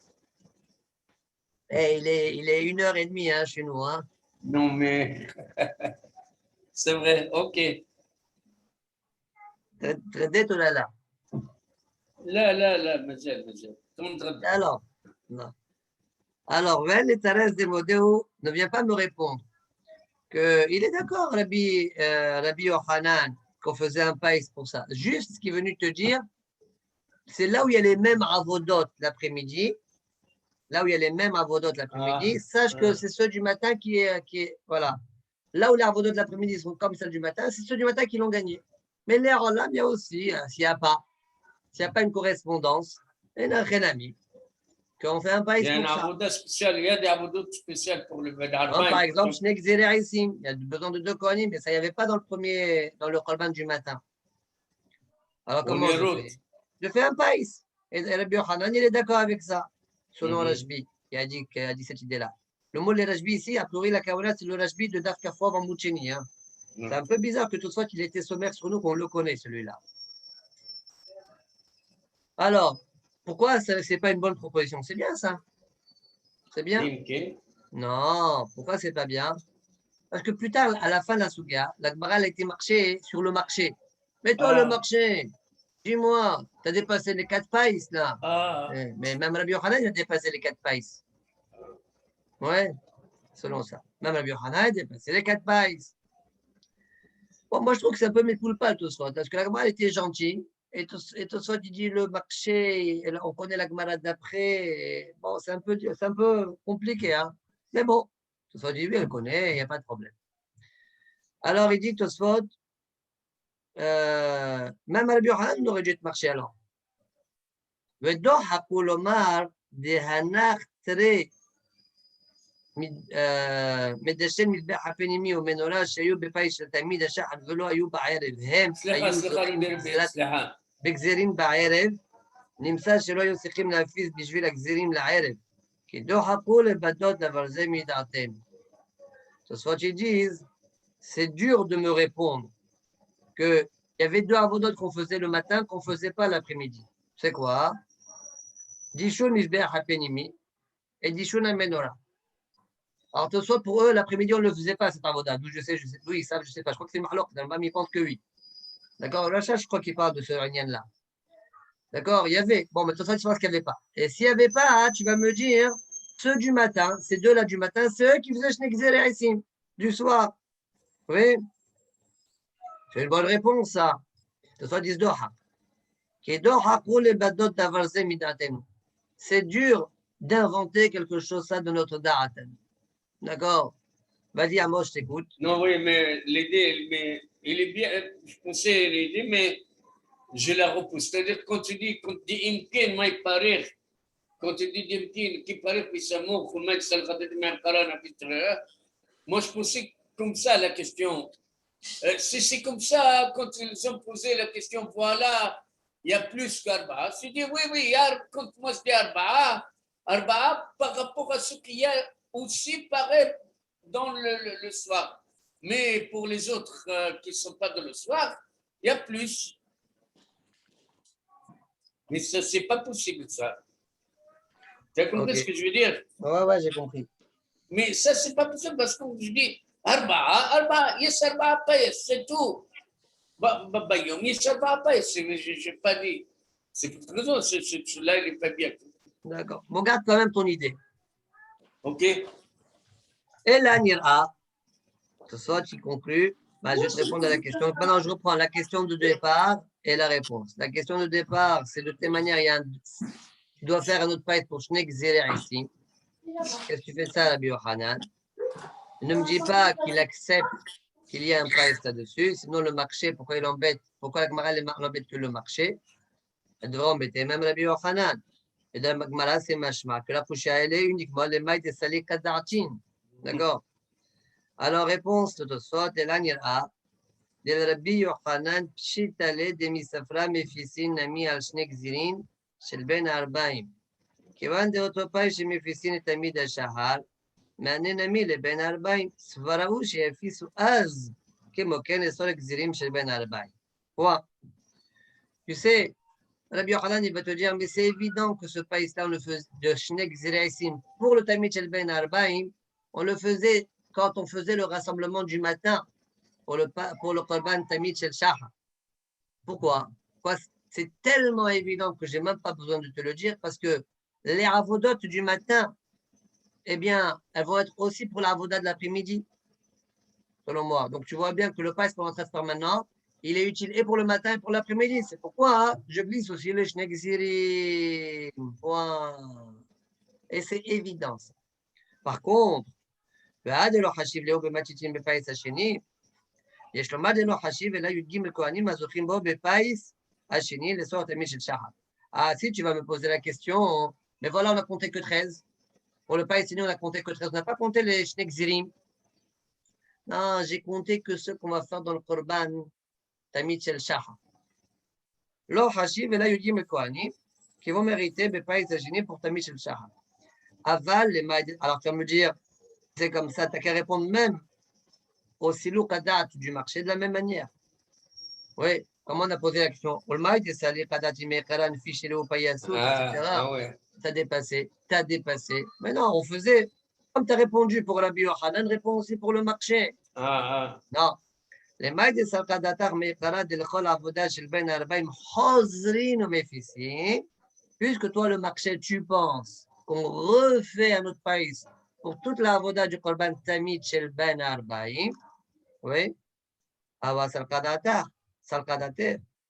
Eh, il est 1h30 hein, chez nous. Hein. Non, mais c'est vrai, ok. Très tout là. لا مازال Alors, non. Alors, Vel et Thérèse de Modéo ne vient pas me répondre qu'il est d'accord, Rabbi Yochanan, qu'on faisait un païs pour ça. Juste ce qu'il est venu te dire, c'est là où il y a les mêmes avodot l'après-midi. Là où il y a les mêmes avodot l'après-midi, sache que c'est ceux du matin qui est. Voilà. Là où les avodot de l'après-midi sont comme celles du matin, c'est ceux du matin qui l'ont gagné. Mais les Rolam, il y a aussi, s'il n'y a pas une correspondance, il n'y a rien à mis. Qu'on fait un païs pour ça. Il y a des avodots spéciales pour le Bédarbaï. Par exemple, Shnek Zererissim, il y a besoin de 2 kohanim, mais ça, il n'y avait pas dans le Korban du matin. Alors, comment je fais? Je fais un païs. Et Rabbi Yochanan, il est d'accord avec ça, selon Rashbi, qui a dit cette idée-là. Le mot de Rashbi ici, a priori, la Kavala, c'est le Rashbi de Daf Kafov en Moucheni. Hein. C'est un peu bizarre que toutefois qu'il était sommaire sur nous, qu'on le connaît, celui-là. Alors, pourquoi ce n'est pas une bonne proposition? C'est bien ça. C'est bien. Non, pourquoi c'est pas bien? Parce que plus tard, à la fin de la Souga, la Gemara a été marché sur le marché. Mais toi, le marché, dis-moi, tu as dépassé les 4 païs là. Mais même Rabbi Yochanan, il a dépassé les 4 païs. Ouais, selon ça. Même Rabbi Yochanan a dépassé les 4 païs. Bon, moi, je trouve que c'est un peu mes poules pas, tout ça. Parce que la Gemara était gentille. Et tout ça, tu dis le marché, on connaît la Gemara d'après. Bon, c'est un peu compliqué, hein. Mais bon, tout ça, dit oui, elle connaît, il n'y a pas de problème. Alors, il dit Tosfot, même Rabbi Yochanan aurait dû être marché alors. ודוחק הוא לומר, דהנך תראה, מדשן מזבח הפנימי ומנורה שהיו בפיס של תלמיד השחר ולא היו בערב, הם היו זוכים בגזירים בערב, נמצא שלא היו צריכים להפיס בשביל הגזירים לערב, כי דוחקו לבדות דבר זה מדעתנו. Tosfot ils disent, c'est dur de me répondre qu'il y avait 2 avodot qu'on faisait le matin, qu'on ne faisait pas l'après-midi. C'est quoi? Dishun Mizbeach HaPenimi et Dishun HaMenora. Alors, de soit pour eux, l'après-midi, on ne le faisait pas, cet avodat. D'où d'où ils savent, je ne sais pas. Je crois que c'est Mahlok. Dans le Bam, ils pensent que oui. D'accord? Rachat, je crois qu'il parle de ce Ranyan-là. D'accord? Il y avait. Bon, mais de toute façon, tu vois ce qu'il n'y avait pas. Et s'il n'y avait pas, tu vas me dire, ceux du matin, ces 2-là du matin, c'est eux qui faisaient Shnek Zereissim du soir. Oui? C'est une bonne réponse, ça. De soit disent Doha. Qui est Doha pour les badot d'avarze midatenu. C'est dur d'inventer quelque chose ça de notre da'atan. D'accord? Vas-y, Amos, je t'écoute. Non, oui, mais l'idée, il est bien, je pensais l'idée, mais je la repousse. C'est-à-dire, quand tu dis imkin, maï parir, quand tu dis imkin, qui parir, puis ça mort, moi, je pensais comme ça la question. C'est comme ça, quand ils ont posé la question, voilà, il y a plus qu'Arba'a. Je dis, oui, quand moi je dis Arba'a par rapport à ce qu'il y a aussi pareil dans le soir. Mais pour les autres qui ne sont pas dans le soir, il y a plus. Mais ça, c'est pas possible, ça. Tu as compris ce que je veux dire? Ouais, j'ai compris. Mais ça, c'est pas possible parce que je dis Arba'a, yes, Arba'a payes, c'est tout. Bayom, yes, Arba'a payes, je n'ai pas dit. C'est pour toute raison, celui-là, il n'est pas bien. D'accord. Bon, garde quand même ton idée. OK. Et là, Nira, ce soir, tu conclus. Bah, je vais te répondre à la question. Maintenant, je reprends la question de départ et la réponse. La question de départ, c'est de telle manière, tu dois faire un autre païs pour Shnek Zerer ici. Qu'est-ce que tu fais ça, Rabbi Yochanan? Ne me dis pas qu'il accepte qu'il y ait un païs là-dessus, sinon le marché, pourquoi la Gemara l'embête que le marché? Elle devrait embêter même Rabbi Yochanan. Et dans la Gemara, c'est mashma, que la poucha, elle est uniquement les mailles des salés kadartin. D'accord? Alors, réponse de Tosfot, et là, nira, de Rabbi Yochanan, pshitale de misafra mefisin nami al shne gzirin, shel ben arbaim. כיוון דאותו פאי שמפיסין את תמיד השחר, מענה נמי לבין הארבעים, סברו שיפיסו אז, כמו כן אסור הגזירים של בין הארבעים. Tu sais, Rabbi Yochanan, il va te dire, mais c'est évident que ce païs-là, on le faisait de Shnek Ziraisim pour le Tamid Shel Ben Arbaim, on le faisait quand on faisait le rassemblement du matin pour le Korban Tamid Shel Shachar. Pourquoi? C'est tellement évident que je n'ai même pas besoin de te le dire, parce que les avodot du matin, eh bien, elles vont être aussi pour l'avodat de l'après-midi, selon moi. Donc, tu vois bien que le païs qu'on est en train de faire maintenant, il est utile et pour le matin et pour l'après-midi. C'est pourquoi je glisse aussi le Shnek Zirim. Point. Et c'est évident. Ça. Par contre, יש לומר דנו חשיב אלא י"ג כהנים הזוכים בו בפיס השני לסור תמיד של שחר. Ah, si tu vas me poser la question, mais voilà, on a compté que 13. Pour le païs, on a compté que 13. On n'a pas compté les Shnek Zirim. Non, j'ai compté que ceux qu'on va faire dans le Korban Tamid Shel Shachar. Lo Hashiv et là, Yudim Kohanim, qui vont mériter Bepaïs Hashini pour Tamid Shel Shachar. Aval, les maïd. Alors, tu vas me dire, c'est comme ça, tu n'as qu'à répondre même au Silou Kadat du marché de la même manière. Oui, comment on a posé la question? Au maïd, c'est Ali Kadat, Imekaran, Fichelo, Payassou, etc. Ouais. T'as dépassé. Mais non, on faisait, comme tu as répondu pour Rabbi Yochanan, réponds aussi pour le marché. Non. Les mailles de Salkadatar, Mekara, de l'Echol Avoda, Shel Ben Arbaim, Chosrin ou Mefissin, puisque toi, le marché, tu penses qu'on refait un autre pays pour toute la Avoda du Korban Tamid Shel Ben Arbaim, oui, Ava Salkadatar,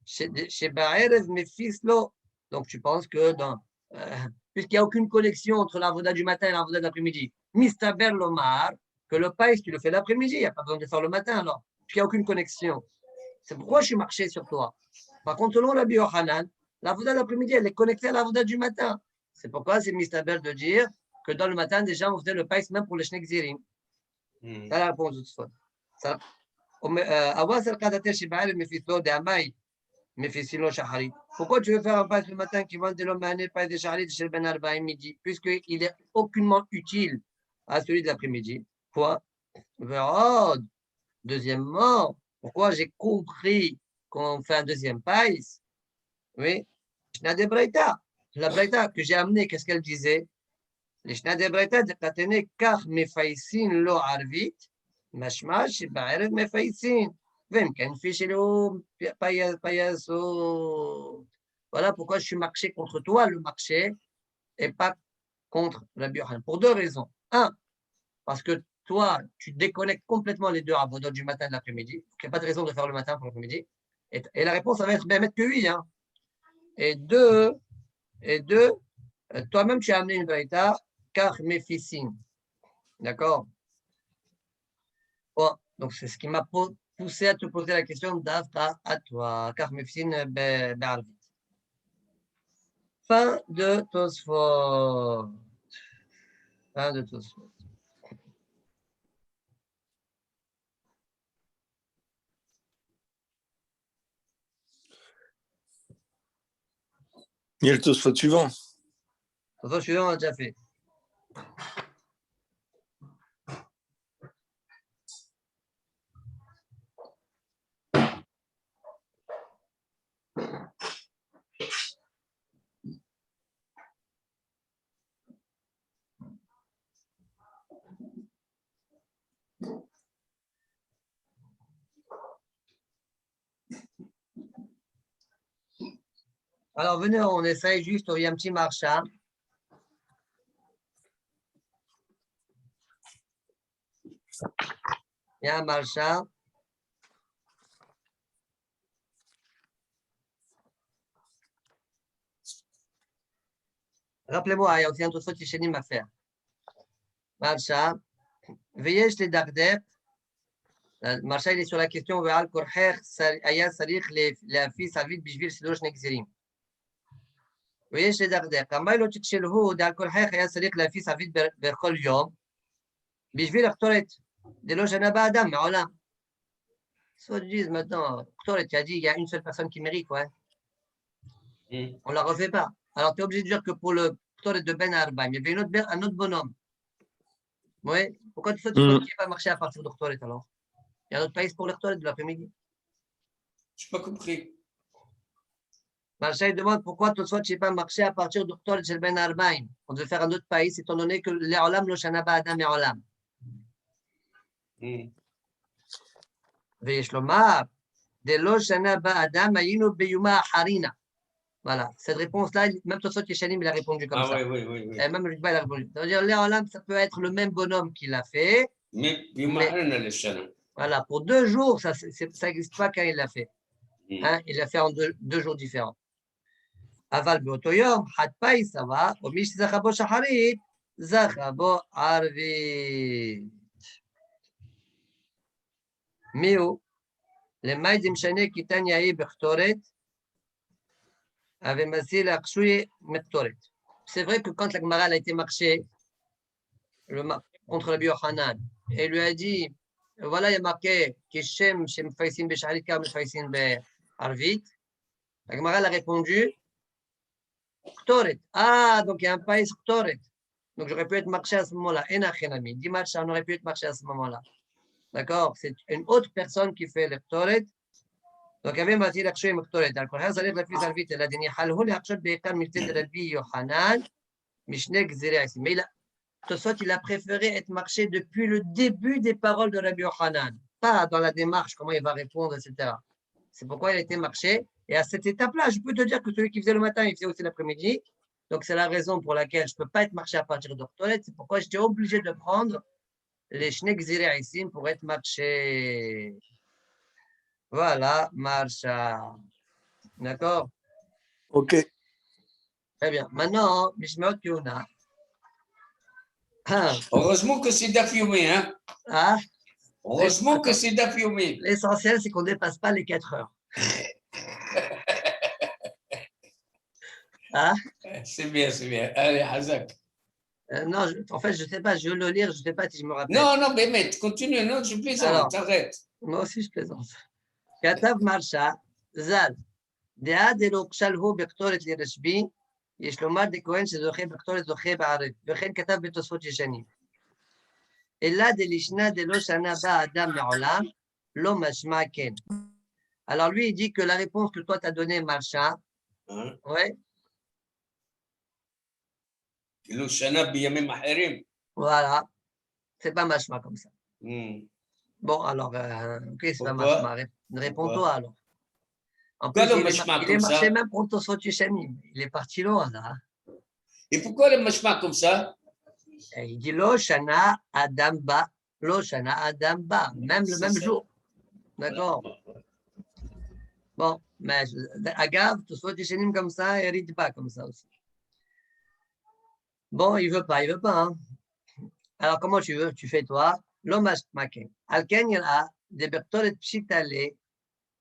chez Ba'erev Mefislo. Donc, tu penses que puisqu'il n'y a aucune connexion entre l'avoda du matin et l'avoda de l'après-midi, Mistaber Lomar, que le païs, tu le fais l'après-midi, il n'y a pas besoin de le faire le matin alors, puisqu'il n'y a aucune connexion. C'est pourquoi je suis marché sur toi. Par contre, selon Rabbi Yochanan, l'avoda de l'après-midi, elle est connectée à l'avoda du matin. C'est pourquoi c'est Mistaber de dire que dans le matin, déjà, on faisait le païs même pour les Shnek Zirim. C'est la réponse de Tzfot. Awas al-Kadater Shibael Mefislo de Amai. Pourquoi tu veux faire un païs le matin qui vend de l'homme à païs de Charlie de chez Ben Arbaïm midi, puisqu'il est aucunement utile à celui de l'après-midi? Quoi? Deuxièmement, pourquoi j'ai compris qu'on fait un deuxième païs? Oui, Shna de Breita. La Breita que j'ai amenée, qu'est-ce qu'elle disait? Les Shna de Breita de Katene, car mefaisin lo arvit, mashma shiba'erev mefaisin. Voilà pourquoi je suis marché contre toi, le marché, et pas contre Rabbi Yochanan. Pour deux raisons. Un, parce que toi, tu déconnectes complètement les deux avodotes du matin et de l'après-midi. Il n'y a pas de raison de faire le matin pour l'après-midi. Et la réponse, ça va être bien mettre que oui. Hein. Et deux, toi-même, tu as amené une braïta, car méficine. D'accord? Bon, donc c'est ce qui m'a poussé à te poser la question d'Afra à toi, car Mefsin Be'arvit. Fin de Tosfot. Il y a le Tosfot suivant. Tosfot suivant, on a déjà fait. Alors, venez, on essaye juste, il y a un petit marcha. Il y a un marcha. Rappelez-moi, il y a aussi un Tosfot Yishenim à faire. Marcha. Veyesh les Dagder. Marcha, il est sur la question Ve'al Korcher Aya Sarich la fille Savid Bishvil Sidosh Nekzirim. ויש לדרדר. כמה לא תקשלהו, דעל כל חייך היה צריך להפיס עביד בכל יום, בשביל הקטורת, דלא שנה באדם, מעולם. Soit ils disent maintenant, Ktoret, tu as dit, il y a une seule personne qui mérite, ouais. On ne la refait pas. Alors, tu es obligé de dire que pour le Ktoret de Ben Arbaim, il y avait un autre bonhomme. Oui. Pourquoi tu ne peux pas marcher à partir de Ktoret alors? Il y a un autre pays pour le Ktoret de l'après-midi. Je n'ai pas compris. Marcha, il demande pourquoi tu ne peux pas marcher à partir de Ktoret de Ben Arbaim. On devait faire un autre pays, étant donné que l'Eolam, le Shanaba Adam et Olam. ויש לומר, דלא שנה באדם היינו ביומה אחרינה. Voilà, cette réponse-là, même Tosot Yeshanim, il a répondu comme ça. Oui. Et même Rikba, il a répondu. C'est-à-dire, l'Olam, ça peut être le même bonhomme qui l'a fait. Mais voilà, pour 2 jours, ça n'existe pas quand il l'a fait. Hein, il l'a fait en deux jours différents. Aval beotoyom, hatpai, ça va. Omish zachabo shacharit, zachabo arvit. Mio, les maïdim shane kitan yahi bechtoret, avait massé la ksouye mektoret. C'est vrai que quand la Gemara a été marchée contre Rabbi Yochanan, et lui a dit, voilà, il y a marqué Kishem Shem Faisin Besharit Kar Faisin Be'arvit. La Gemara a répondu Ktoret. Ah, donc il y a un pays Ktoret. Donc j'aurais pu être marché à ce moment-là. Enachenami. Dimanche, on aurait pu être marché à ce moment-là. D'accord? C'est une autre personne qui fait le Ktoret. Donc, il y avait Matil Akshoy Mektoret. Alors, il y a la fils Alvit, elle a dit Halhul Akshot Beekar Milted de Rabbi Yochanan, Mishnek Zireh. Mais il a préféré être marché depuis le début des paroles de Rabbi Yochanan, pas dans la démarche, comment il va répondre, etc. C'est pourquoi il a été marché. Et à cette étape-là, je peux te dire que celui qui faisait le matin, il faisait aussi l'après-midi. Donc, c'est la raison pour laquelle je ne peux pas être marché à partir d'Octolet. C'est pourquoi j'étais obligé de prendre les Shnek Zireh ici pour être marché. Voilà, Marcha. D'accord? Ok. Très bien. Maintenant, Mishmeot Yuna. Heureusement que c'est d'affirmer, hein? Ah, Heureusement que c'est d'affirmer. l'essentiel, c'est qu'on ne dépasse pas les 4 heures. Ah? C'est bien. Allez, Hazak. Non, en fait, je ne sais pas, je veux le lire, je ne sais pas si je me rappelle. Non, mais continue, non, je plaisante, arrête. Moi aussi, je plaisante. Katav Marcha, Zal, Dea de Lokchalhu Bektoret Lirashbi, Yeshlomar de Kohen Shezoche Bektoret Zoche Ba'arif, Vechen Katav Betosfot Yeshanim. Et là, de l'Ishna de Loshana Ba Adam Me'olam, Lo Mashma Ken. Alors lui, il dit que la réponse que toi t'as donnée, Marcha, ouais. Voilà, c'est pas Mashma comme ça. Bon, alors, ok, c'est pas Mashma. Réponds-toi alors. En plus, il est marché même pour Tosfot Yeshanim. Il est parti loin là. Et pourquoi le Mashma comme ça? Et il dit Lo Shana Adam Ba, Lo Shana Adam Ba, même le même jour. D'accord? Bon, mais Agave, Tosfot Yeshanim comme ça, et Ritba comme ça aussi. Bon, il veut pas. Hein. Alors, comment tu veux? Tu fais toi. L'hommage maquin. Alken yara, de Bertolet Pshitale,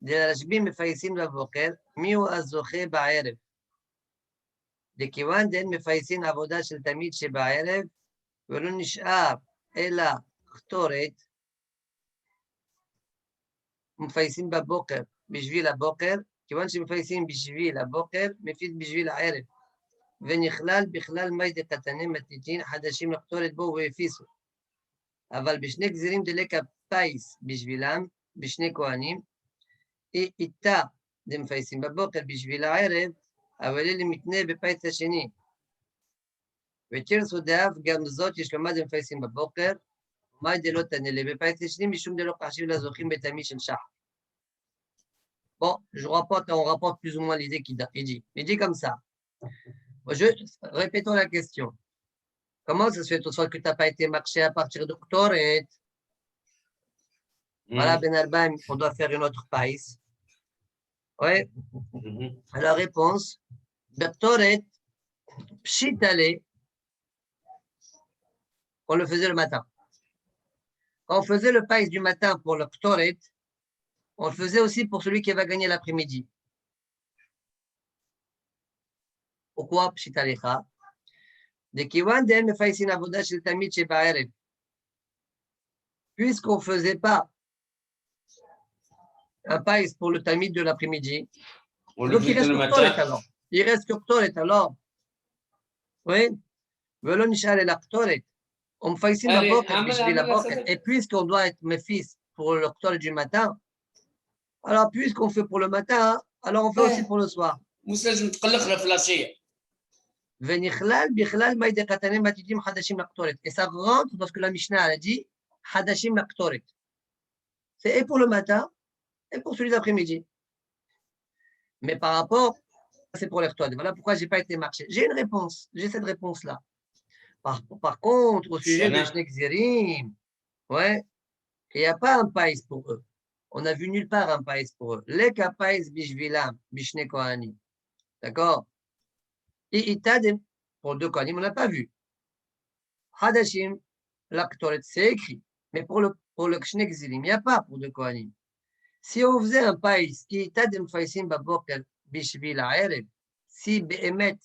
de Rashbi Mefaisim Lavoker, Miu Azoche Ba'erev. De Kiwan Den Mefaisim Avoda Shel Tamid She Ba'erev, Velun Nish'ar, Ela, Ktoret, Mefaisim Baboker, Bishvil Aboker, Kiwan She Mefaisim Bishvil Aboker, Mefid Bishvil Aerev. ונכלל בכלל מי דקטני מתניתין חדשים לקטורת בו והפיסו. אבל בשני גזירים דלק הפייס בשבילם, בשני כהנים, איתה דמפייסים בבוקר בשביל הערב, אבל אלה מתנה בפייס השני. ותרסו דאף גם זאת יש לומד דמפייסים בבוקר, מי דלא תנלה בפייס השני, משום דלא חשיב לזוכים בתמי של שחר. Bon, on rapporte plus ou moins l'idée qu'il dit. Il dit comme ça. Répétons la question. Comment ça se fait, que tu n'as pas été marché à partir d'Octoret? Voilà, Ben Arbaim, on doit faire une autre païs. Oui. Alors, réponse, Octoret, Pshitale, on le faisait le matin. Quand on faisait le païs du matin pour l'Octoret, on le faisait aussi pour celui qui va gagner l'après-midi. Pourquoi Pshitalecha? De Kiwan de Mefaisin Avoda Shel Tamid Sheba'erev. Puisqu'on ne faisait pas un païs pour le Tamid de l'après-midi, donc il reste Ktoret alors. Il reste Ktoret alors. Oui. Velo Nishar el Ktoret. On Mefaisin Baboker Bishvil Baboker. Et puisqu'on doit être Mephis pour le Ktoret du matin, alors puisqu'on fait pour le matin, alors on fait aussi pour le soir. ונכלל בכלל מאי דקתנים עתידים חדשים לקטורת. Et ça rentre parce que la Mishnah a dit חדשים לקטורת. C'est et pour le matin et pour celui d'après-midi. Mais par rapport, c'est pour les Ktoret. Voilà pourquoi je n'ai pas été marché. J'ai une réponse, j'ai cette réponse-là. Par contre, au sujet de Shnek Zirim, ouais, il n'y a pas un païs pour eux. On n'a vu nulle part un païs pour eux. Les païs bishvilam, bishne kohani. D'accord? Et Itadem, pour deux Kohanim, on n'a pas vu. Hadashim, l'Aktoret, c'est écrit. Mais pour le Kshnek Zirim, il n'y a pas pour deux Kohanim. Si on faisait un païs, Itadem Faisim Baboker Bishvil Aerev, si Behemet,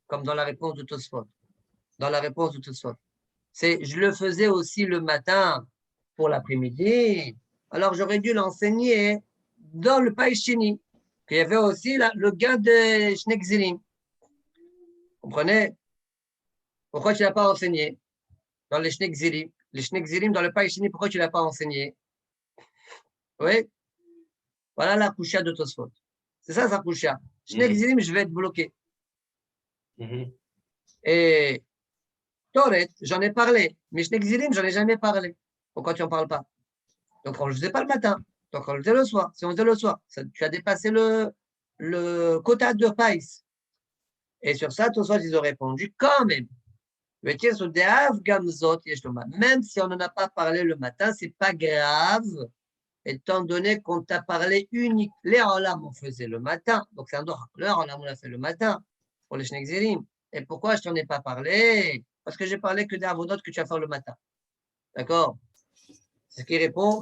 comme dans la réponse de Tosfot, c'est je le faisais aussi le matin pour l'après-midi, alors j'aurais dû l'enseigner dans le païs Shini, qu'il y avait aussi le gain de Shnek Zirim. Comprenez? Pourquoi tu ne l'as pas enseigné dans les Shnek Zirim? Les Shnek Zirim dans le Païs Shini, pourquoi tu ne l'as pas enseigné? Oui? Voilà la Kusha de Tosfot. C'est ça sa Kusha. Shnek Zirim, je vais être bloqué. Et Toret, j'en ai parlé. Mais Shnek Zirim, je n'en ai jamais parlé. Pourquoi tu n'en parles pas? Donc on ne le faisait pas le matin. Donc on le faisait le soir. Si on le faisait le soir, tu as dépassé le quota de Païs. Et sur ça, Tosfot, ils ont répondu quand même. Même si on n'en a pas parlé le matin, ce n'est pas grave, étant donné qu'on t'a parlé unique. Les Olam, on faisait le matin. Donc c'est un droit. Les Olam, on l'a fait le matin pour les Shnek Zirim. Et pourquoi je ne t'en ai pas parlé? Parce que j'ai parlé que des avodot que tu vas faire le matin. D'accord? C'est ce qui répond.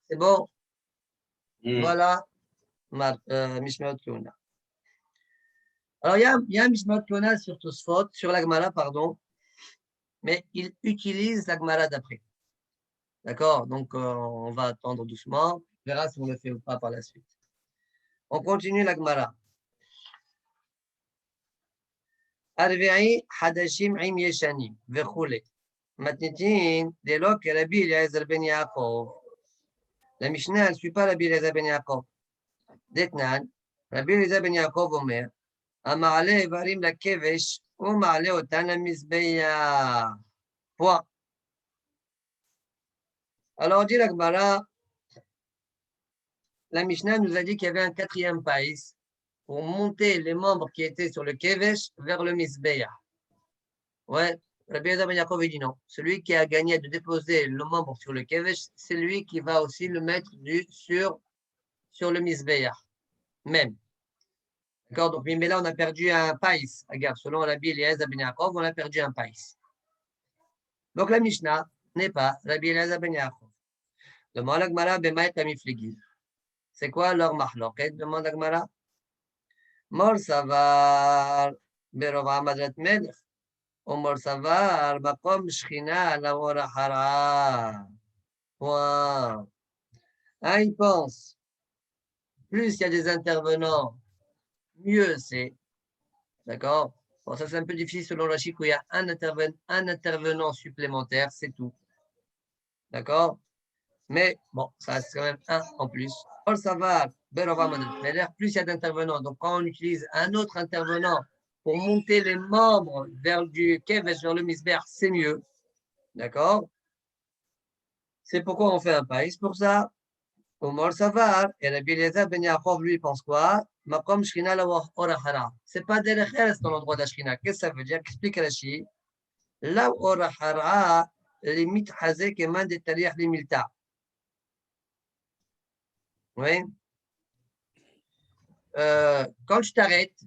C'est bon? Voilà, Mishmeot Keuna. Alors, il y a un Mishmeot Keuna sur Tosfot, sur la Gemara, pardon, mais il utilise la Gemara d'après. D'accord? Donc, on va attendre doucement. On verra si on le fait ou pas par la suite. On continue la Gemara. Arve'i hadashim im yeshanim, vechule. Matnitin, dès lors que Rabbi Eliezer ben Yaakov. La Mishnah ne suit pas Rabbi Eliezer ben Yaakov. Detnan, Rabbi Eliezer ben Yaakov omer, המעלה איברים לכבש, הוא מעלה אותן למזבח. Point. Alors, dit la Gemara, la Mishnah nous a dit qu'il y avait un quatrième païs pour monter les membres qui étaient sur le kevesh vers le mizbeah. Ouais, Rabbi Eliezer ben Yaakov dit non. Celui qui a gagné de déposer le membre sur le kevesh, c'est lui qui va aussi le mettre sur le mizbeah. Même. D'accord, donc, mais là, on a perdu un païs. Regarde, selon Rabbi Eliezer ben Yaakov, on a perdu un païs. Donc, la Mishnah n'est pas Rabbi Eliezer ben Yaakov. Demande la Gemara, Bema et Amifligil. C'est quoi leur mahloket? Demande la Gemara. Mor savar berova madrat melech. Ou mor savar makom shchina la orahara. Point. Un, il pense. Plus il y a des intervenants, mieux c'est. D'accord? Bon, ça c'est un peu difficile selon la chic où il y a un intervenant supplémentaire, c'est tout. D'accord? Mais bon, ça c'est quand même un en plus. Ça va, plus il y a d'intervenants. Donc quand on utilise un autre intervenant pour monter les membres vers du kevesh, vers le misber, c'est mieux. D'accord? C'est pourquoi on fait un païs pour ça. Omar Savar, et Rabbi Eliezer ben Yaakov, lui, pense quoi? Makom Shkina la Orahara. C'est pas derech eretz dans l'endroit de la Shkina. Qu'est-ce que ça veut dire? Explique Rashi. La Orahara, limite hazek et man de tariach limilta. Oui. Quand tu t'arrêtes,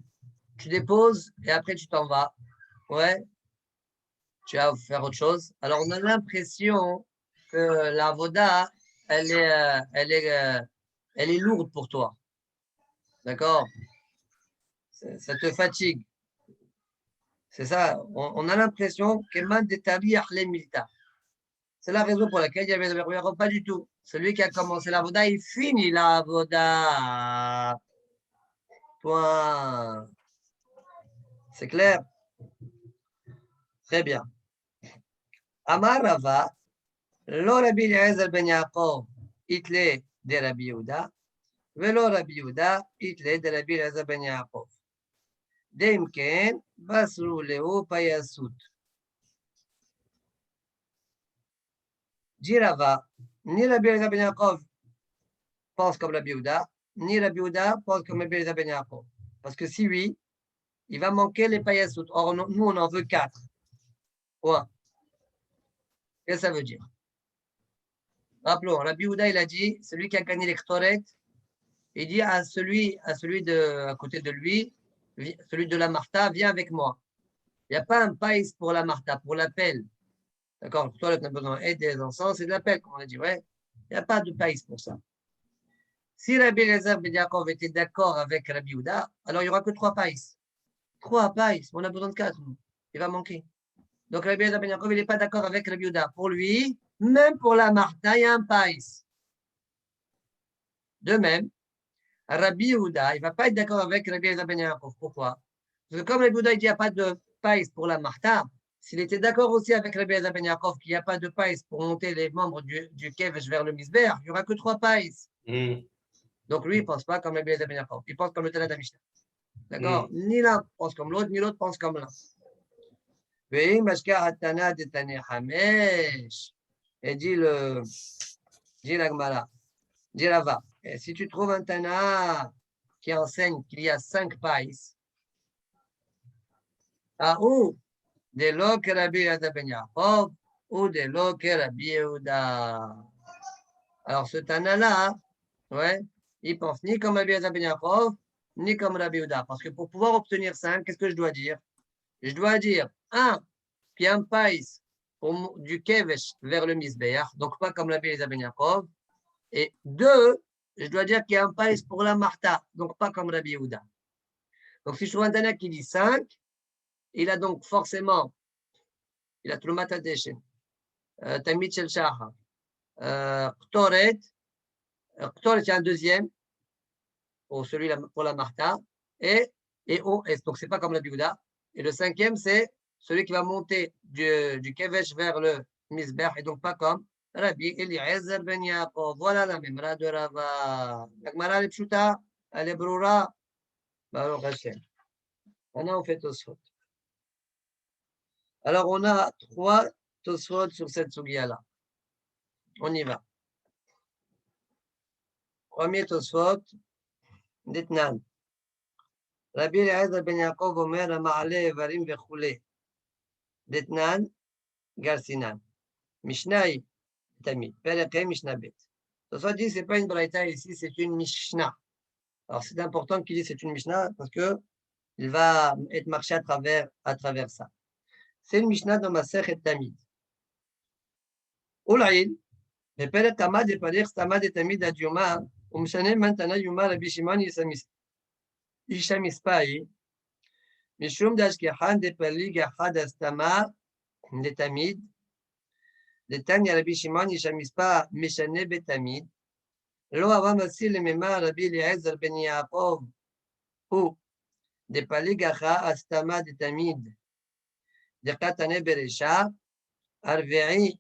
tu déposes et après tu t'en vas. Ouais. tu vas faire autre chose. Alors, on a l'impression que la voda, elle est lourde pour toi. D'accord? Ça te fatigue. C'est ça. On a l'impression que c'est la raison pour laquelle il y avait le pas du tout. Celui qui a commencé la voda, il finit la voda. Point. C'est clair? Très bien. Amar Rava, lo Rabbi Eliezer ben Yaakov, itle de Rabbi Yehuda, velo Rabbi Yehuda, itle de Rabbi Eliezer ben Yaakov. Dem ken, basru leo payasut. Dit Rava, ni Rabbi Eliezer ben Yaakov pense comme Rabbi Yehuda, ni Rabbi Yehuda pense comme Rabbi Eliezer ben Yaakov. Parce que si oui, il va manquer les payasut. Or, nous, on en veut 4. Point. Qu'est-ce que ça veut dire? Rappelons, Rabbi Yehuda, il a dit, celui qui a gagné l'extoret, il dit à celui à côté de lui, celui de la Martha, viens avec moi. Il n'y a pas un païs pour la Martha, pour l'appel. D'accord? Pour toi, tu as besoin des encens et de l'appel, comme on a dit, ouais. Il n'y a pas de païs pour ça. Si Rabbi Eliezer ben Yaakov était d'accord avec Rabbi Yehuda, alors il n'y aura que 3 païs. 3 païs, on a besoin de 4. Il va manquer. Donc Rabbi Eliezer ben Yaakov, il n'est pas d'accord avec Rabbi Yehuda. Pour lui, même pour la Martha, il y a un païs. De même, Rabbi Yehuda, il ne va pas être d'accord avec Rabbi Eliezer ben Yaakov. Pourquoi? Parce que comme Rabbi Yehuda, il dit qu'il n'y a pas de païs pour la Martha, s'il était d'accord aussi avec Rabbi Eliezer ben Yaakov qu'il n'y a pas de païs pour monter les membres du Kevesh vers le Misber, il n'y aura que 3 païs. Donc lui, il ne pense pas comme Rabbi Eliezer ben Yaakov. Il pense comme le Talmud Mishnah. D'accord? Ni l'un pense comme l'autre, ni l'autre pense comme l'un. Et dit la Gemara, dit Rava, si tu trouves un Tana qui enseigne qu'il y a 5 païs, ou de lo que Rabbi Eliezer ben Yaakov, ou de lo que Rabbi Yehuda. Alors ce Tana-là, ouais, il pense ni comme Rabbi Eliezer ben Yaakov, ni comme Rabbi Yehuda. Parce que pour pouvoir obtenir 5, qu'est-ce que je dois dire? Je dois dire, 1, qu'il y a un païs du Kevesh vers le Misbeach, donc pas comme Rabbi Eliezer ben Yaakov. Et 2, je dois dire qu'il y a un païs pour la Martha, donc pas comme Rabbi Yehuda. Donc si je trouve un Tana qui dit 5, il a donc forcément, il a Trumat HaDeshen, Tamid Shel Shachar, Ktoret, Ktoret, il y a un deuxième, pour la Martha, et OS, donc c'est pas comme Rabbi Yehuda. Et le 5e, c'est celui qui va monter du Kevesh vers le Misber, et donc pas comme Rabbi Eliezer ben Yaakov. Voilà la Memra de Rava. La Gemara, elle est pshuta, elle est broura. Baruch Hashem. Maintenant, on fait Tosfot. Alors, on a 3 Tosfot sur cette sugia-là. On y va. Premier Tosfot, Ditnan. Rabbi Eliezer ben Yaakov omer ma'ale varim vechule. Ditnan, Garsinan. Mishnah, Tamid. Perek Mishnah Bet. Tosfot dit, ce n'est pas une braïta ici, c'est une Mishnah. Alors, c'est important qu'il dise c'est une Mishnah parce qu'il va être marché à travers ça. C'est une Mishnah dans Masechet Tamid. Oulaïl, le Perek Tamad et Perek Tamad et Tamid ad Yoma, Umshane Mantana Yoma Rabbi Shimon Yishamispai, Mishum Dashkehan de Perlig Ahad Astama de Tamid, de Tanya Rabbi Shimon Yishamispa Meshane Betamid, Lo Avam Asil le Mema Rabbi Eliezer ben Yaakov, ou de Perlig Ahad Astama de Tamid, de Katane Beresha, Arve'i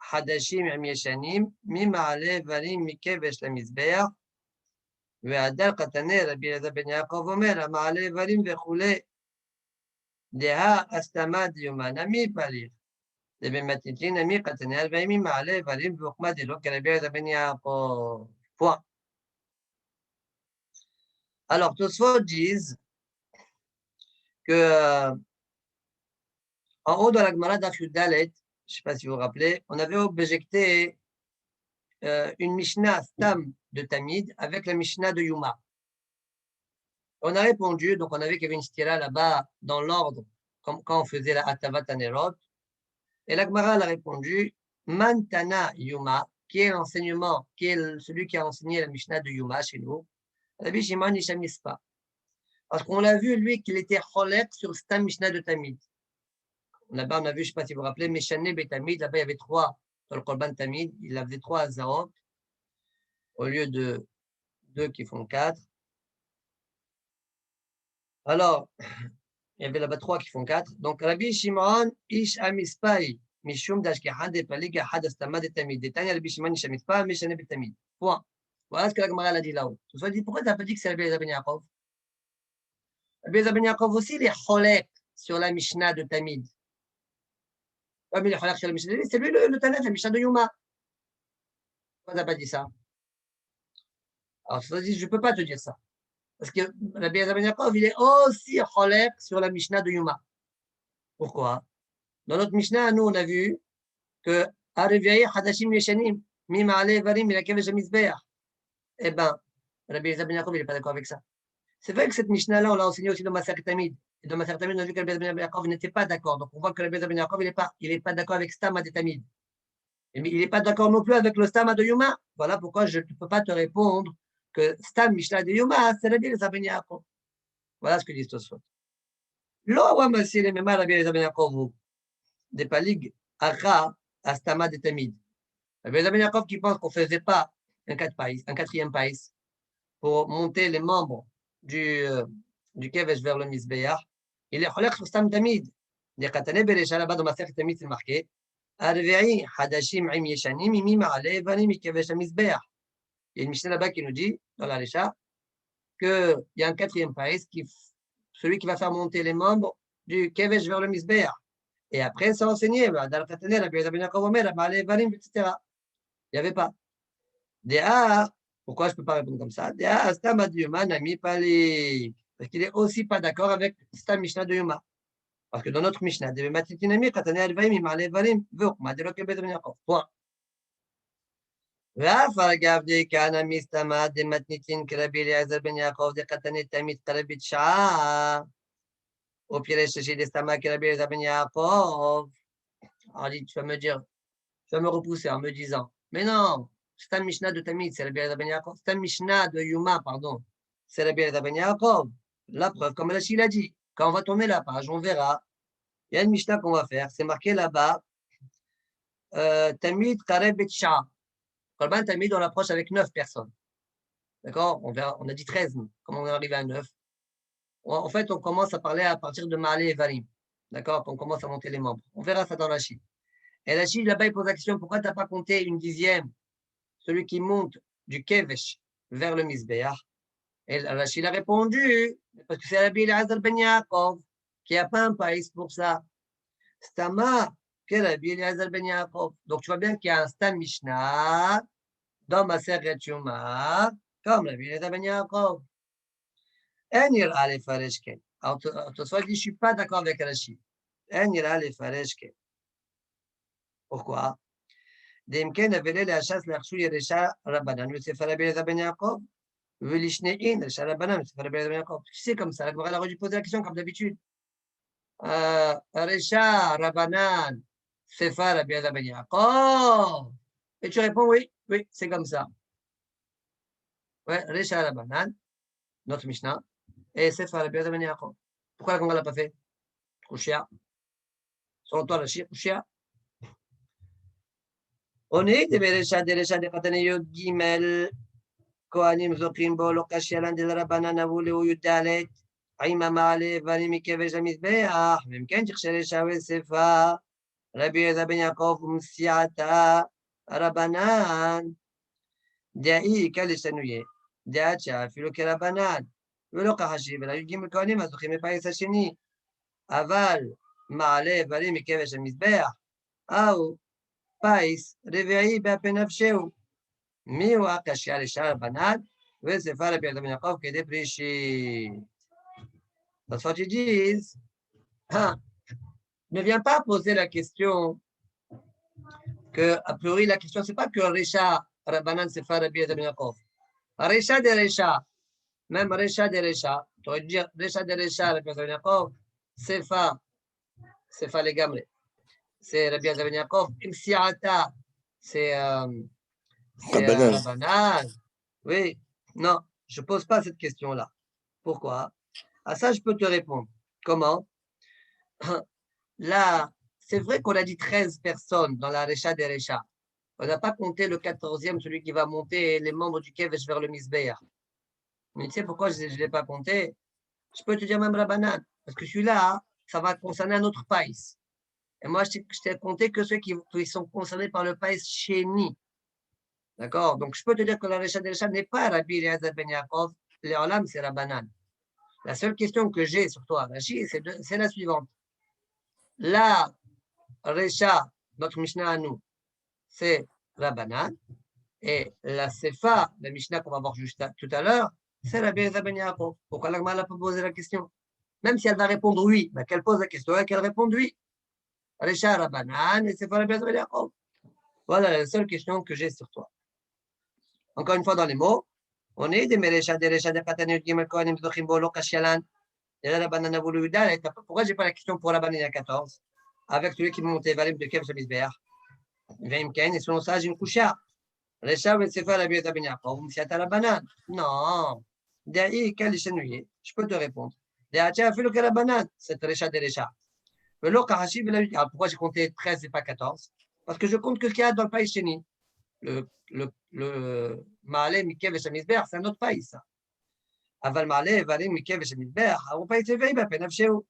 חדשים עם ישנים, ממעלה איברים מכבש למזבח, והדר קטני רבי אלעזר בן יעקב אומר, המעלה איברים וכולי, דהה הסתמה דיומה נמי פליך, ובמתניתין נמי קטני ארבעים ממעלה איברים וחוכמה דלא כרבי אלעזר בן יעקב. Point. Alors, Tosfot disent que en haut de la Gemara d'Daf Yud Dalet, je ne sais pas si vous vous rappelez, on avait objecté une Mishnah Stam de Tamid avec la Mishnah de Yuma. On a répondu, donc on avait qu'il y avait une stira là-bas dans l'ordre comme quand on faisait la Atavat Anerot. Et la Gemara a répondu, Mantana Yuma, qui est l'enseignement, qui est celui qui a enseigné la Mishnah de Yuma chez nous, Rabbi Shimon Nishamispa. Parce qu'on l'a vu, lui, qu'il était cholek sur Stam Mishnah de Tamid. Là-bas, on a vu, je ne sais pas si vous vous rappelez, Meshane Betamid, là-bas, il y avait 3 dans le Korban Tamid, il avait 3 Azarot, au lieu de 2 qui font 4. Alors, il y avait là-bas 3 qui font 4. Donc, Rabbi Shimon, Ish Amispai, Mishum Dashkehan de Paliga Had Astama de Tamid. Détail, Rabbi Shimon, Ish Amispai, Meshane Betamid. Point. Voilà ce que la Gemara a dit là-haut. Tu te dis, pourquoi tu n'as pas dit que c'est Rabbi Ben Yaakov? Rabbi Ben Yaakov aussi, il est cholek sur la Mishnah de Tamid. Comme il est cholek sur la Mishnah de Tamid, c'est lui le Tanakh, la Mishnah de Yuma. Pourquoi tu n'as pas dit ça? Alors, tu te dis, je ne peux pas te dire ça. Parce que Rabbi Ben Yaakov, il est aussi cholek sur la Mishnah de Yuma. Pourquoi? Dans notre Mishnah, nous, on a vu que Ariviaï Hadashim Yeshanim, Mima'ale Varim, il a Kevesh Mizbeach. Eh bien, Rabbi Ben Yaakov, il n'est pas d'accord avec ça. C'est vrai que cette Mishnah-là, on l'a enseignée aussi dans Maseret Tamid. Et dans Maseret Tamid, on a vu que Rabbi Ben Yaakov n'était pas d'accord. Donc, on voit que Rabbi Ben Yaakov, il n'est pas d'accord avec Stama de Tamid. Mais il n'est pas d'accord non plus avec le Stama de Yuma. Voilà pourquoi je ne peux pas te répondre que Stam Mishnah de Yuma, c'est Rabbi Ben Yaakov. Voilà ce que dit Tosfot. Lo wa masir mema Rabbi Ben Yaakov des palig Acha Astama de Tamid. Rabbi Ben Yaakov qui pense qu'on ne faisait pas un quatrième païs pour monter les membres du Kevesh vers le Mizbeach, il est cholek sur Stam Tamid. Les Katane Berecha là-bas dans Maseret Tamid, c'est marqué Arve'i Hadashim Im Yeshanim Imi Ma'ale Varim Kevesh Mizbeach. Il y a une Mishnah là-bas qui nous dit, dans la Recha, qu'il y a un quatrième païs, celui qui va faire monter les membres du Kevesh vers le Mizbeach. Et après, c'est enseigné, dans le Katane, Rabbi Ben Yaakov Omer, Ma'ale Varim, etc. Il n'y avait pas. Pourquoi je ne peux pas répondre comme ça? Parce qu'il n'est aussi pas d'accord avec Stam Mishnah de Yuma. Parce que dans notre Mishnah, point. ואף אגב דכאנה מסתמא דמתניתין כרבי אליעזר בן יעקב דקתני תמיד כרבי תשעה, או פירש שדסתמא כרבי אליעזר בן יעקב. Alors, tu vas me repousser en me disant, mais non, c'est un Mishnah de Tamid, c'est Rabbi Eliezer ben Yaakov. C'est un Mishnah de Yuma, pardon, c'est Rabbi Eliezer ben Yaakov. La preuve, comme Rachid l'a dit, quand on va tourner la page, on verra. Il y a une Mishnah qu'on va faire, c'est marqué là-bas, Tamid Kareb Betcha. Korban Tamid, on l'approche avec 9 personnes. D'accord? On a dit 13, comment on est arrivé à 9. En fait, on commence à parler à partir de Ma'ale et Varim. D'accord? On commence à monter les membres. On verra ça dans Rachid. Et Rachid, là-bas, il pose la question, pourquoi tu n'as pas compté une dixième, celui qui monte du Kevesh vers le Mizbeach? Et Rachid a répondu, parce que c'est Rabbi Eliezer ben Yaakov, qui n'a pas un païs pour ça. Stama, que Rabbi Eliezer ben Yaakov. Donc tu vois bien qu'il y a un Stam Mishnah dans Maseret Yuma, comme Rabbi Eliezer ben Yaakov. En ira lefaresh ken. Alors, toi, dit, je ne suis pas d'accord avec Rachid. En ira lefaresh ken. Pourquoi? דמכן אבלה להשס להכשיל ירשה רבנן וספר רבי אליעזר בן יעקב ולשניהם רשע רבנן וספר רבי אליעזר בן יעקב. C'est comme ça, la Gemara a dû poser la question comme d'habitude. Recha Rabanan Sefer Rabbi Eliezer ben Yaakov. Et tu réponds oui, c'est comme ça. Ouais, Recha Rabanan, notre Mishnah, et Sefer Rabbi Eliezer ben Yaakov. Pourquoi la Gemara ne l'a pas fait? Kouchia. Selon toi, la Kouchia. On est des Berecha de Kataneyot Gimel, Kohanim Zokim Bo, Lokashialan de Rabanan Avule ou Yudalet, Aïma Male, Varim Kevesh Mizbeach, même quand tu cherches Shawe Sefa, Rabbi Eliezer ben Yaakov, Msiata, Rabanan, Da'i Kalesanuye, Dacha, Filoke Rabanan, Velokahashi, Velayugim Kohanim, Azokim Païs Hashini, Aval, Male, Varim Kevesh Mizbeach, Aou. Païs, réveillé, Benafsheu. Miwa Kashia les Shar Banad, ve Sefer Rabbi Eliezer ben Yaakov qui est dépréché. That's what you dis. Ne viens pas poser la question que, a priori, la question, c'est pas que Recha Rabbanan Sefer Rabbi Eliezer ben Yaakov. Recha de Recha, même Recha de Recha, tu aurais dû dire Recha de Recha Rabbi Eliezer ben Yaakov, Sefer c'est Fale Gamre. C'est Rabbi Eliezer ben Yaakov. Imsiata, c'est Rabbanan. Oui, non, je ne pose pas cette question-là. Pourquoi? À ça, je peux te répondre. Comment? Là, c'est vrai qu'on a dit 13 personnes dans la Recha des Recha. On n'a pas compté le 14e, celui qui va monter les membres du Kevesh vers le Misbeach. Mais tu sais pourquoi je ne l'ai pas compté? Je peux te dire même Rabbanan. Parce que celui-là, ça va concerner un autre pays. Et moi, je t'ai compté que ceux qui sont concernés par le pays Chéni. D'accord? Donc, je peux te dire que la Recha des Recha n'est pas Rabbi Eliezer ben Yaakov. Les Olam, c'est Rabbanan. La seule question que j'ai sur toi, Rachid, c'est la suivante. La Recha, notre Mishnah à nous, c'est Rabbanan. Et la Sefa, la Mishnah qu'on va voir juste tout à l'heure, c'est Rabbi Eliezer ben Yaakov. Pourquoi la Gemara n'a pas posé la question? Même si elle va répondre oui, mais qu'elle pose la question et qu'elle réponde oui. Recha Rabbanan et Sefa Rabbi Eliezer ben Yaakov. Voilà la seule question que j'ai sur toi. Encore une fois dans les mots, on est des Merecha, des Recha, des Katanim, Gimel Kohanim, Zochim, Bolo, Kashialan. Et là, Rabbanan Aboulou Udal, pourquoi je n'ai pas la question pour Rabbanan à 14 avec celui qui monte les Valim de Kev Samisber? Vimken, et selon ça, j'ai une coucha. Recha, ou Sefa Rabbi Eliezer ben Yaakov, ou Msiata Rabbanan. Non. D'ailleurs, quel est je peux te répondre. D'ailleurs, tu as fait le Rabbanan, cette Recha des Recha. Pourquoi j'ai compté 13 et pas 14? Parce que je compte que ce qu'il y a dans le pays Chéni. Le Maale, Mikev et Shamisber, c'est un autre pays, ça. Aval Maale, Valim, Mikev et Shamisber, au pays de Veïba, Penafshéou.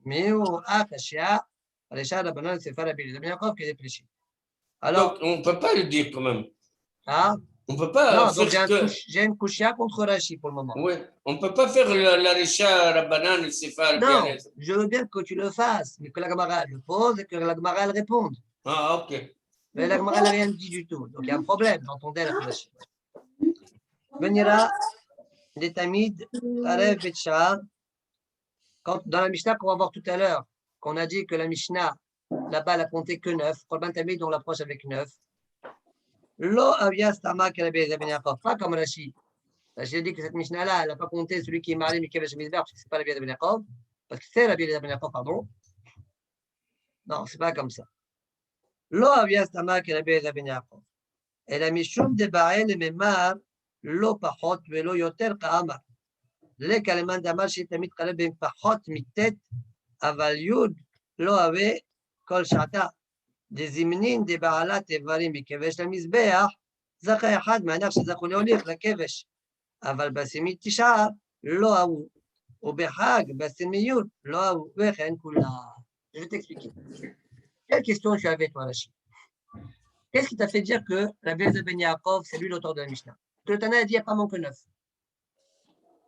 Mais au Akashia, Recha Rabbanan, c'est Rabbi Eliezer ben Yaakov qui est réfléchi. Alors, donc, on ne peut pas le dire quand même. Ah, on ne peut pas non, faire donc j'ai une couchia contre Rashi pour le moment. Oui, on ne peut pas faire la Recha Rabbanan et Sefa Non, Rabbi Eliezer. je veux bien que tu le fasses, mais que la Gemara le pose et que la Gemara le réponde. Ah, ok. Mais la Gemara n'a rien dit du tout. Donc il y a un problème dans ton délai. Venira des Tamid, Tarev Betcha, dans la Mishnah qu'on va voir tout à l'heure, qu'on a dit que la Mishnah, là-bas, elle a compté que 9. Korban Tamid, on l'approche avec 9. Lo Avias Tamak Rabbi Eliezer ben Yaakov, pas comme Rashi. J'ai dit que cette Mishnah-là, elle n'a pas compté celui qui est marié, Mikev et Shemizber, parce que ce n'est pas Rabbi Eliezer ben Yaakov, parce que c'est Rabbi Eliezer ben Yaakov, pardon. Non, ce n'est pas comme ça. Lo Avias Tamak Rabbi Eliezer ben Yaakov. Et la Mishum de Baal et Memar, Lo Pachot, Velo Yoter Kaamar. Les Kaleman d'Amar, Shetamit Kaleb ben Pachot, Mitet, Aval Yud, Lo Ave, Kol Shata. Des Imnin, des Baalat, et Varim, Mikev et Shemizber, Zaka Yachad, Manar, Shazakou Leolir, la Kevesh. אבל בסימית תשעה לא ההוא, ובחג בסימיות לא ההוא, וכן כולה. Je vais t'expliquer. Quelle question tu avais, toi, Rachid? Qu'est-ce qui t'a fait dire que Rabbi Eliezer ben Yaakov, c'est lui l'auteur de la Mishnah? Que le Tana a dit, il n'y a pas moins que 9.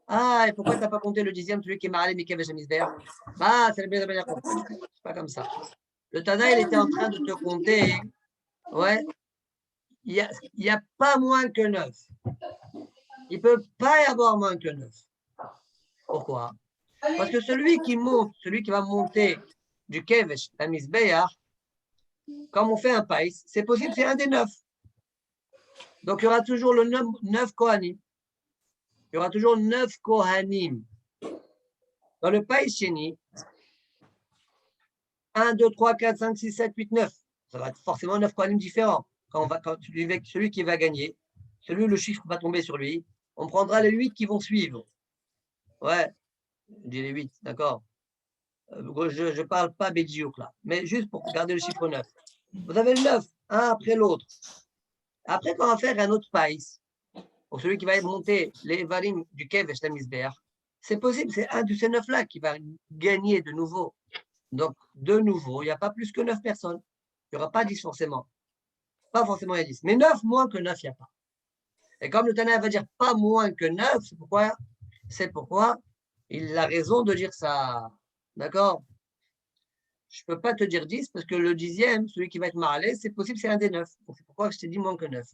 Ah, et pourquoi tu n'as pas compté le 10e, celui qui est marié, Mikev et Shemizber? Ah, c'est Rabbi Eliezer ben Yaakov. C'est pas comme ça. Le Tana, il était en train de te compter, ouais, il n'y a pas moins que 9. Il ne peut pas y avoir moins que 9. Pourquoi? Parce que celui qui monte, celui qui va monter du Kevesh à Misbeach, comme on fait un païs, c'est possible, c'est un des 9. Donc il y aura toujours le 9 Kohanim. Il y aura toujours 9 Kohanim. Dans le païs Chéni, 1, 2, 3, 4, 5, 6, 7, 8, 9. Ça va être forcément 9 Kohanim différents. Quand celui qui va gagner, celui le chiffre va tomber sur lui, on prendra les 8 qui vont suivre. Ouais, je dis les 8, d'accord. Je ne parle pas Bédiouk là, mais juste pour garder le chiffre 9. Vous avez le 9, un après l'autre. Après, quand on va faire un autre païs, pour celui qui va monter les varim du Kev et Shemizber, c'est possible, c'est un de ces 9-là qui va gagner de nouveau. Donc, de nouveau, il n'y a pas plus que 9 personnes. Il n'y aura pas 10 forcément. Pas forcément il y a 10. Mais 9 moins que 9, il n'y a pas. Et comme le Tana va dire pas moins que 9, c'est pourquoi il a raison de dire ça. D'accord? Je ne peux pas te dire 10 parce que le 10e, celui qui va être maralé, c'est possible, c'est un des 9. C'est pourquoi je t'ai dit moins que 9.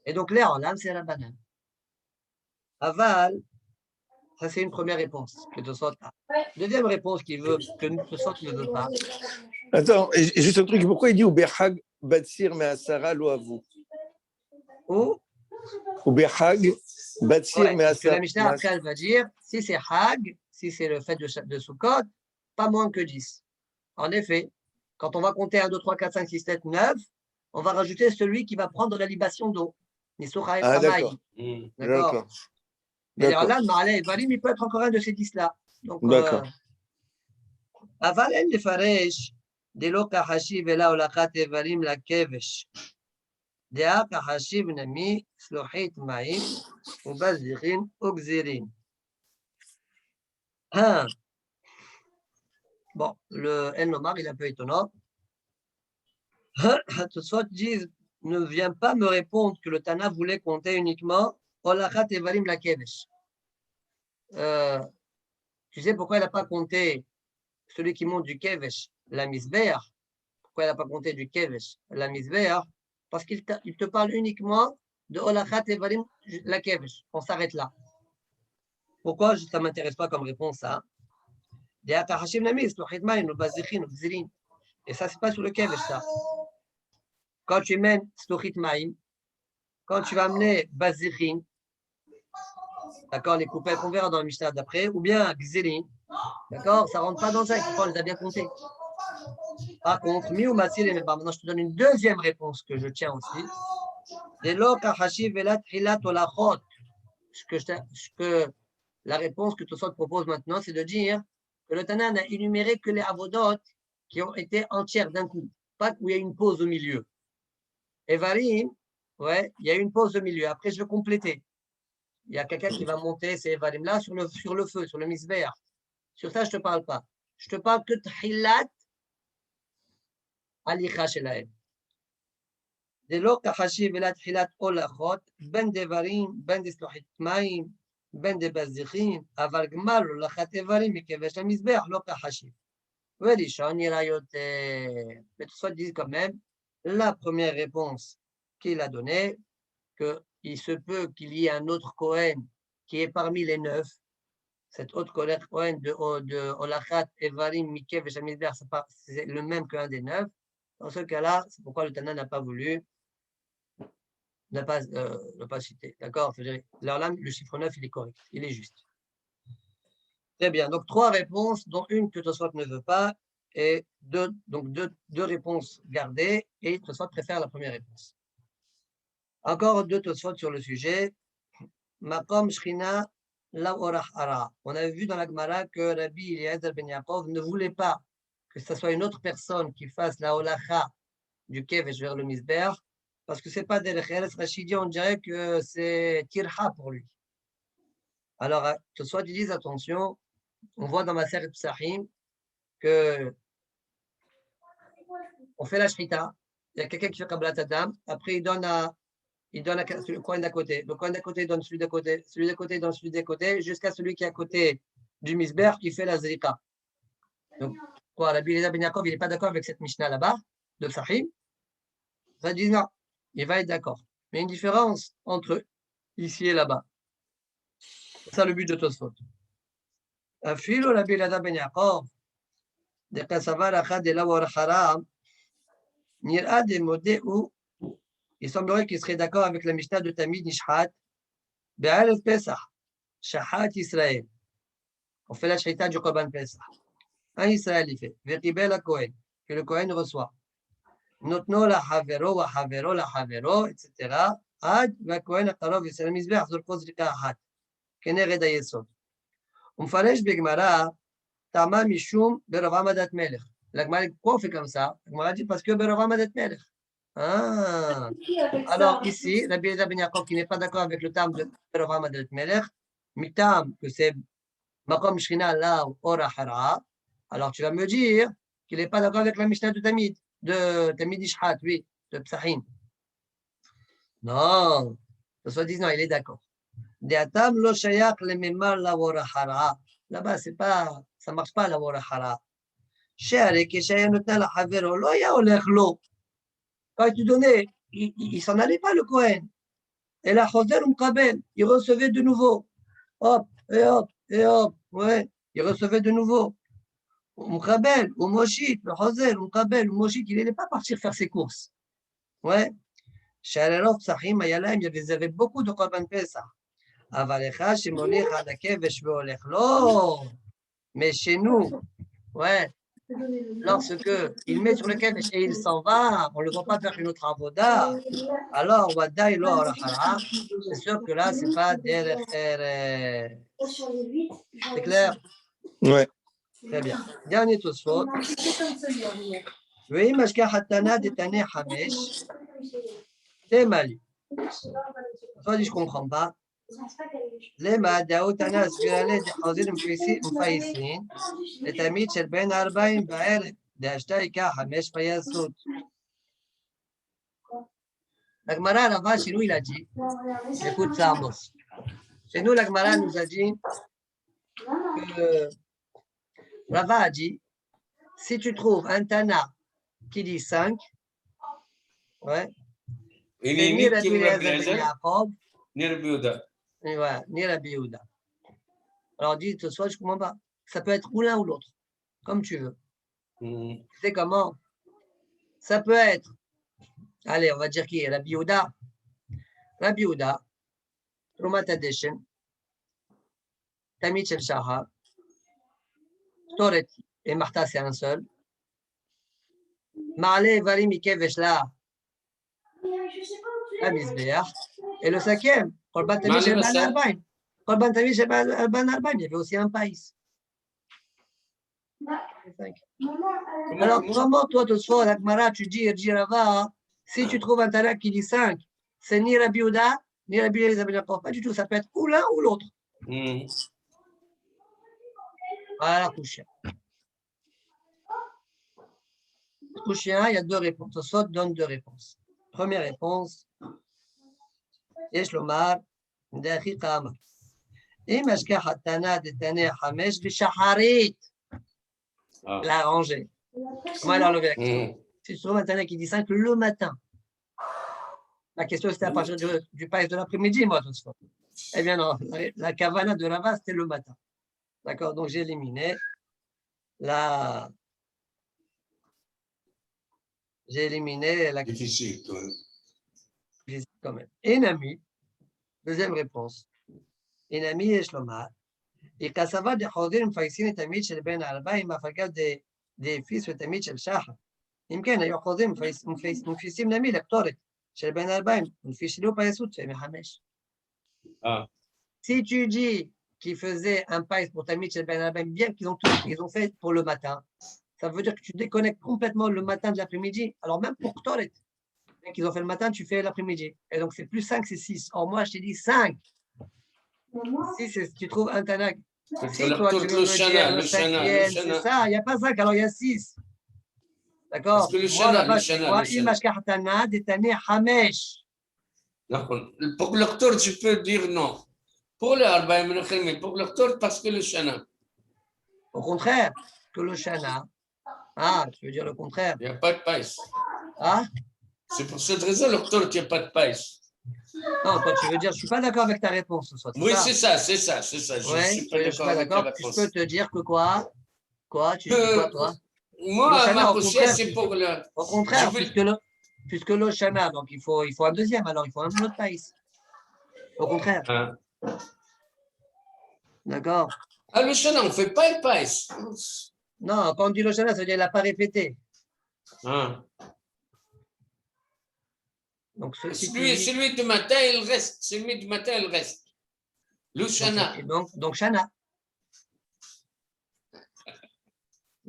Et donc l'air en l'âme, c'est la banane. Aval, ça c'est une première réponse que te saute. Deuxième réponse que te saute ne veut pas. Attends, et juste un truc, pourquoi il dit Uberhag Batsir Measara Loavu? Uberhag Batsir Measara. Parce que la Mishnah après elle va dire si c'est Hag, si c'est le fait de Sukkot, pas moins que 10. En effet, quand on va compter 1, 2, 3, 4, 5, 6, 7, 9, on va rajouter celui qui va prendre la libation d'eau. Ah, d'accord. D'accord. Mais là, le Ma'aleh Varim, il peut être encore un de ces 10-là. Donc, d'accord. אבל אין לפרש דלא כחשיב אלא הולכת איברים לכבש. דעה כחשיב נמי, סלוחית מים, ובזיחין וגזירים. Bon, le El Nomar, il est un peu étonnant. Tosfot disent, ne viens pas me répondre que le Tana voulait compter uniquement Olachat Evarim la Kevesh. Tu sais pourquoi il n'a pas compté celui qui monte du Kevesh, la Misbeach? Pourquoi il n'a pas compté du Kevesh, la Misbeach? Parce qu'il te parle uniquement de Olachat Evarim la Kevesh. On s'arrête là. Pourquoi ça ne m'intéresse pas comme réponse, ça? Et ça, ce n'est pas sur le Kevesh, ça. Quand tu mènes Stochit Maïm, quand tu vas amener Bazichin, d'accord, les coupelles qu'on verra dans le Mishnah d'après, ou bien Gzirin, d'accord, ça ne rentre pas dans ça, on les a bien comptés. Par contre, Mi ou Matzil et Meba, maintenant je te donne une deuxième réponse que je tiens aussi. La réponse que Tosot propose maintenant, c'est de dire que le Tana n'a énuméré que les avodot qui ont été entières d'un coup, pas où il y a une pause au milieu. Evarim, ouais, il y a une pause au milieu. Après, je vais compléter. Il y a quelqu'un qui va monter ces Evarim-là sur le feu, sur le misbéach. Sur ça, je ne te parle pas. Je te parle que Tchilat Alicha Shelahem. דלא כחשיב אלא תחילת הולכות, בין דברים, בין דסלוחית מים, בין דבזיחין, אבל גמר הולכת איברים מכבש המזבח, לא כחשיב. וראשון נראה יותר. Tosfot dit quand même, la première réponse qu'il a donnée, qu'il se peut qu'il y ait un autre Kohen qui est parmi les 9, cet autre Kohen de Olachat Evarim Mikevesh Amizbeach, c'est le même qu'un des 9. Dans ce cas-là, c'est pourquoi le Tana n'a pas voulu ne pas citer. D'accord? Alors là, le chiffre 9, il est correct, il est juste. Très bien. Donc, 3 réponses, dont une que Tosfot ne veut pas, et deux réponses gardées, et Tosfot préfère la première réponse. Encore 2 Tosfot sur le sujet. Makom Shrina la Orach Ara. On avait vu dans la Gemara que Rabbi Eliezer ben Yaakov ne voulait pas que ce soit une autre personne qui fasse la Olacha du Kevesh vers le Misber, parce que ce n'est pas Derech Eretz Rachidi, on dirait que c'est Tirha pour lui. Alors, que soit ils disent attention, on voit dans ma série Psahim que on fait la Shrita, il y a quelqu'un qui fait Kabbalat Adam, après il donne le coin d'à côté. Le coin d'à côté donne celui d'à côté, celui d'à côté donne celui d'à côté, jusqu'à celui qui est à côté du Misber qui fait la Zrika. Donc, quoi, Rabbi Eliezer ben Yaakov, il n'est pas d'accord avec cette Mishnah là-bas, de Psahim. Ça dit non, il va être d'accord. Mais une différence entre ici et là-bas. C'est ça le but de Tosfot. Afilo Rabbi Eliezer ben Yaakov, de Kasavar Achad de Lawar Haram, Nira de Modé ou il semblerait qu'il serait d'accord avec la Mishnah de Tamid Nishhat, Be'alef Pesach, Shahat Israël. On fait la Shrita du Korban Pesach. Un Israël, il fait. Ve'ribel la Kohen, que le Kohen reçoit. Notno la Havero, wa Havero, la Havero, etc. Ad, va Kohen Akarov, et c'est la Mizbech, Zolko Zrika Ahat. Kenere Dayesod. Umfaresh Begmara, Tama Mishum, Berova Madat Melech. La Gemara, pourquoi on fait comme ça? La Gemara dit parce que Berova Madat Melech. Ah. Alors ici, Rabbi Eliezer ben Yaakov qui n'est pas d'accord avec le terme de Berova Madat Melech, mitam que c'est Makom Shrina la Ora Hara. Alors tu vas me dire qu'il n'est pas d'accord avec la Mishnah de Tamid Ishhat, oui, de Psahim. Non, soit disant non, il est d'accord. Deatam lo shayak le memar la Ora Hara. Là-bas, c'est pas, ça marche pas la Ora Hara. Share que shaya notna la Havero lo ya olech lo. Quand tu donnais, il s'en allait pas le Kohen. Et la Choser Mkabel, il recevait de nouveau. Hop, et hop, et hop. Ouais, il recevait de nouveau. Mkabel, ou Moshit, le Choser, Mkabel, ou Moshit, il n'allait pas partir faire ses courses. Ouais. Chez Alerov, Psahim, Ayalam, il y avait beaucoup de Korban Pesach. Avalecha, Shemonich, Adakev, Shveolech. Non. Mais chez nous, ouais, lorsque il met sur le kevesh et il s'en va, on ne le voit pas faire une autre avoda, alors Wadda il c'est sûr que là, c'est pas derech eret. C'est clair? Ouais. Très bien. Dernier Tosfot. Oui, Mashka Hatana Detane Hamesh. C'est Mali. Toi, je ne comprends pas. لما دعوت ناس قال دي حاضر مفايسين لتميت بين 40 بعرق داشتاي كاحة مش فياسوت La Gemara là-bas, chez nous, il a dit, écoute ça, Amos. Chez nous, la Gemara nous a dit que Rava a dit, si tu trouves un Tana qui dit 5, ouais, c'est ni Rabbi Eliezer ben Yaakov, ni Rabbi Yehuda. Ouais, ni Rabbi Yehuda. Alors, dis, ce soir, je ne comprends pas. Ça peut être ou l'un ou l'autre, comme tu veux. Tu sais comment? Ça peut être, allez, on va dire qui est Rabbi Yehuda. Rabbi Yehuda, Trumat Adeshen, Tamid Shel Shahar, Toret et Martha, c'est un seul. Ma'ale Varim Ikevesh la Amizbeach. Et le cinquième, Korban Tamid Shel Ban Arbaim. Korban Tamid Shel Ban Arbaim, il y avait aussi un païs. Alors, comment toi, tu sois la Gemara, tu dis, Rava, si tu trouves un Tana qui dit 5, c'est ni Rabbi Yehuda, ni Rabbi Eliezer ben Yaakov, pas du tout, ça peut être ou l'un ou l'autre. Voilà, Kouchia. Kouchia, il y a deux réponses. Tosfot donne deux réponses. Première réponse, Yesh Lomar, Dechi Kama. Im Ashkach Tana de Tane Hamesh Bishaharit. La rangée. Comment elle a enlevé la question? Si tu trouves un Tana qui dit 5 le matin. La question c'était à partir du païs de l'après-midi, moi, tout ça. Eh bien, non, la kavana de Rava, c'était le matin. D'accord? Donc, j'ai éliminé la. J'ai éliminé la. Difficile, quand même. Enami, deuxième réponse. Enami et Shlomar. Et Kassava de Chodir Mfaïsin et Tamid Shel Ben Arba, il m'a fait des fils de Tamid Shel Shahar. يمكن يأخذهم مفيسين نميل اقترض شل بين 40 مفيش له pas يسود في محمش. Si tu dis qu'ils faisaient un païs pour Tamid Shel Ben Arba, bien qu'ils ont fait pour le matin, ça veut dire que tu déconnectes complètement le matin de l'après-midi. Alors même pour Ktoret, bien qu'ils ont fait le matin, tu fais l'après-midi. Et donc c'est plus 5, c'est 6. Or moi je t'ai dit 5. Si tu trouves un Tanak, si toi tu veux me dire le cinquième, c'est ça, il n'y a pas 5, alors il y a 6. D'accord? Parce que le Shana, pour le Khtor, tu peux dire non. Pour le Arbaïm, mais pour le Khtor, parce que le Shana. Au contraire, que le Shana. Ah, tu veux dire le contraire? Il n'y a pas de païs. Ah? C'est pour cette raison, le Khtor, qu'il n'y a pas de païs. Non, toi, tu veux dire, je ne suis pas d'accord avec ta réponse. Oui, c'est ça. Je ne suis pas d'accord avec ta réponse. Je peux te dire que quoi? Quoi? Tu dis quoi, toi? Moi, ma position, c'est pour le. Au contraire, puisque le Shana, donc il faut un deuxième, alors il faut un autre païs. Au contraire. D'accord? Ah, le Shana, on ne fait pas le païs. Non, quand on dit le Shana, ça veut dire qu'il n'a pas répété. Donc, celui du matin, il reste. Le Shana. Donc Shana.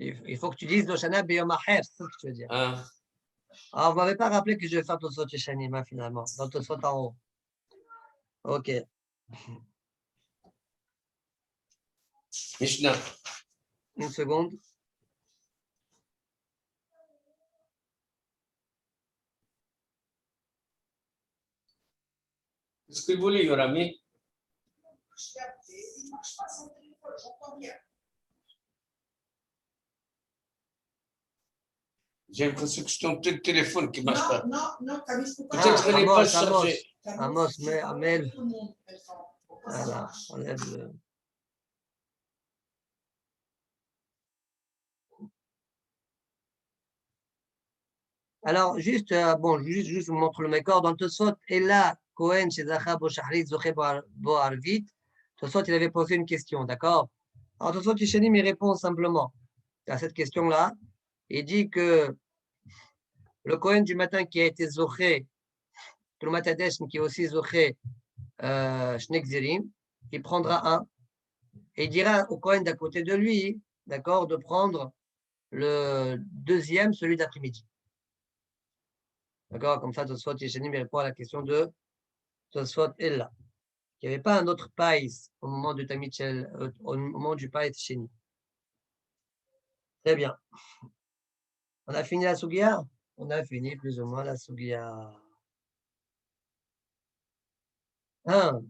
Il faut que tu dises le Shana Beyom Acher, c'est ça que tu veux dire. Alors, vous ne m'avez pas rappelé que je vais faire Tosfot chez Shanima, finalement, dans Tosfot en haut. Ok. Mishnah. Une seconde. Est-ce que vous voulez, Yorami? J'ai l'impression que c'est ton petit téléphone qui ne marche pas. Non, peut-être qu'elle n'est pas chargée. Amos, mais Amel. Voilà, enlève le. Alors, juste vous montre le mécor. Dans Tosfot, et là, Cohen, chez Zacha Boshahrit, Zoché Boarvit, Tosfot, il avait posé une question, d'accord? Alors, Tosfot Tishanim, il répond simplement. à cette question-là. Il dit que le Kohen du matin qui a été zoché, Trumat Hadesh, qui est aussi zoché, Shnek Zirim, il prendra un. Et il dira au Kohen d'à côté de lui, d'accord, de prendre le deuxième, celui d'après-midi. D'accord, comme ça, Tosfot Yeshanim répond à la question de Tosfot Ella. Il n'y avait pas un autre païs au moment du Tamichel, au moment du païs Sheni. Très bien. On a fini la Sugia? On a fini plus ou moins la Sugia. Alors,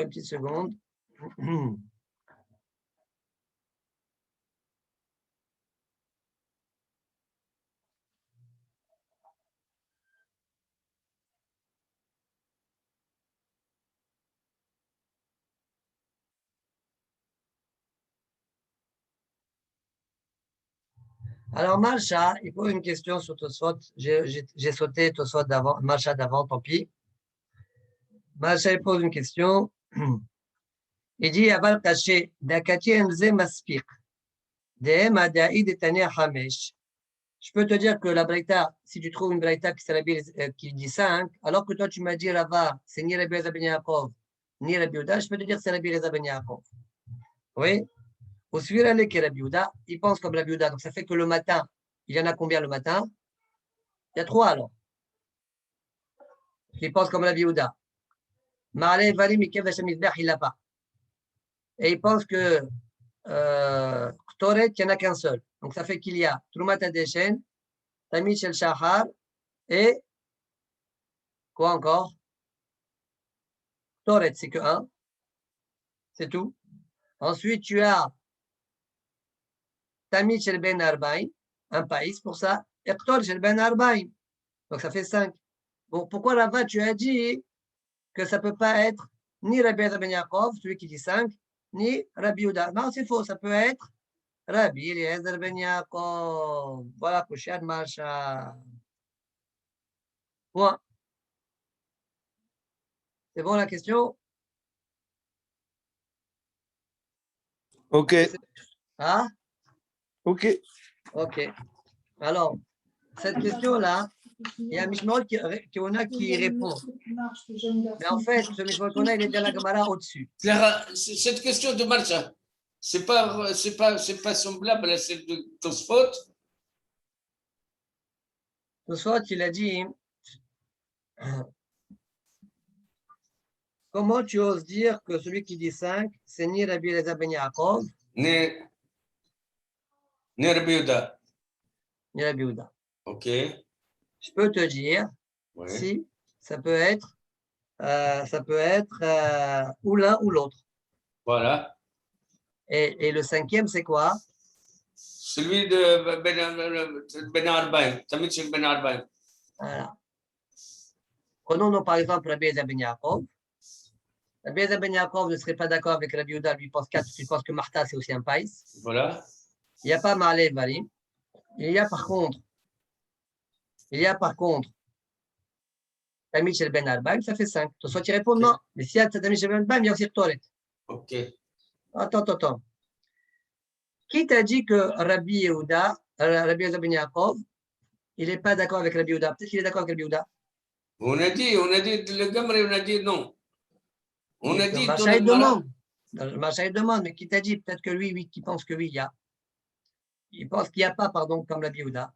une petite seconde. Alors, Malcha, il pose une question sur Tosfot. J'ai sauté Tosfot d'avant, Malcha d'avant, tant pis. Malcha, il pose une question. Il dit Aval Kaché, Dakati Enze Maspik, Dehem Adaïd et Tania Hamesh. Je peux te dire que la Braïta, si tu trouves une Braïta qui dit 5, alors que toi tu m'as dit Rava, c'est ni Rabbi Eliezer ben Yaakov, ni Rabbi Yehuda, je peux te dire que c'est Rabbi Eliezer ben Yaakov. Oui? Au suivre qui est Rabbi Yehuda, il pense comme Rabbi Yehuda. Donc ça fait que le matin, il y en a combien le matin? Il y a 3 alors. Il pense comme Rabbi Yehuda. Ma'aleh Varim Ikev Hashem Mizbeach, il l'a pas. Et il pense que Ktoret, il n'y en a qu'un seul. Donc ça fait qu'il y a Trumat Hadeshen, Tamid Shel Shachar et quoi encore? Ktoret, c'est que 1. C'est tout. Ensuite, tu as Tamid Shel Ben Arbaim, un païs pour ça, et Ktor Shel Ben Arbaim. Donc ça fait 5. Bon, pourquoi là-bas tu as dit que ça ne peut pas être ni Rabbi Eliezer ben Yaakov, celui qui dit 5, ni Rabbi Yehuda? Non, c'est faux, ça peut être Rabbi Eliezer ben Yaakov. Voilà, Kouchiad Macha. Point. C'est bon la question? Ok, Ah? ok. Ok. Alors, cette question-là, il y a un Mishmor qui répond. Mais en fait, ce Mishmor qu'on a, il est dans la Gemara au-dessus. Clara, cette question de Marcha, c'est pas semblable à celle de Tosfot. Tosfot, il a dit, comment tu oses dire que celui qui dit 5, c'est ni Rabbi Eliezer ben Yaakov, Ni Rabbi Yehuda. ni Rabbi Yehuda? Ok. Je peux te dire, Ouais. si ça peut être ou l'un ou l'autre. Voilà. Et le 5e, c'est quoi? Celui de Ben Arbaim, Tamid Shel Ben Arbaim. Voilà. Prenons par exemple Rabbi Eliezer ben Yaakov. Rabbi Eliezer ben Yaakov ne serait pas d'accord avec Rabbi Yehuda, lui pense 4, parce qu'il pense que Martha, c'est aussi un païs. Voilà. Il n'y a pas Ma'aleh Varim. Il y a par contre Tamid Shel Ben Arbaim, ça fait 5. Soit tu réponds non. Mais s'il y a Tamid Shel Ben Arbaim, il y a aussi Ktoret. Ok. Attends. Qui t'a dit que Rabbi Yehuda, Rabbi Eliezer ben Yaakov, il n'est pas d'accord avec Rabbi Yehuda? Peut-être qu'il est d'accord avec Rabbi Yehuda. On a dit, le Gamre, on a dit non. On a dit dans Macha, le il Mara. Macha, il demande, mais qui t'a dit? Peut-être que lui, oui, qui pense que oui, il y a. Il pense qu'il n'y a pas, pardon, comme Rabbi Yehuda.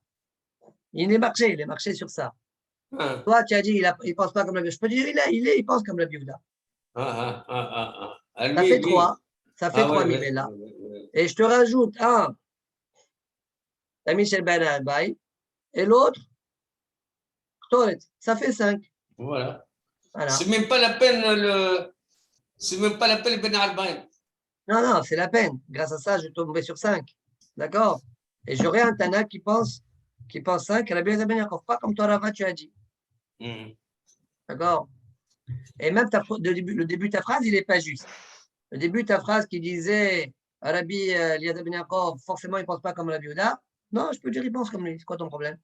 Il est marché sur ça. Ah, Toi, tu as dit, il ne pense pas comme Rabbi Yehuda. Je peux dire, il pense comme Rabbi Yehuda. ah. Ah, Ça lui, fait lui. 3. Ça fait Ah, 3 ouais. Mibella. Et je te rajoute un, Tamid Shel Ben Arbaim, et l'autre, Ktoret. Ça fait 5. Voilà. Voilà. C'est même pas la peine Ben Arbaim. Non, c'est la peine. Grâce à ça, je tomberai sur 5. D'accord? Et j'aurai un Tana qui pense 5, et Rabbi Eliezer ben Yaakov, pas comme toi, Rava, tu as dit. D'accord? Et même le début de ta phrase, il n'est pas juste. Le début de ta phrase qui disait Rabbi Eliezer ben Yaakov, forcément, il ne pense pas comme Rabbi Yehuda. Non, je peux dire, il pense comme lui. C'est quoi ton problème?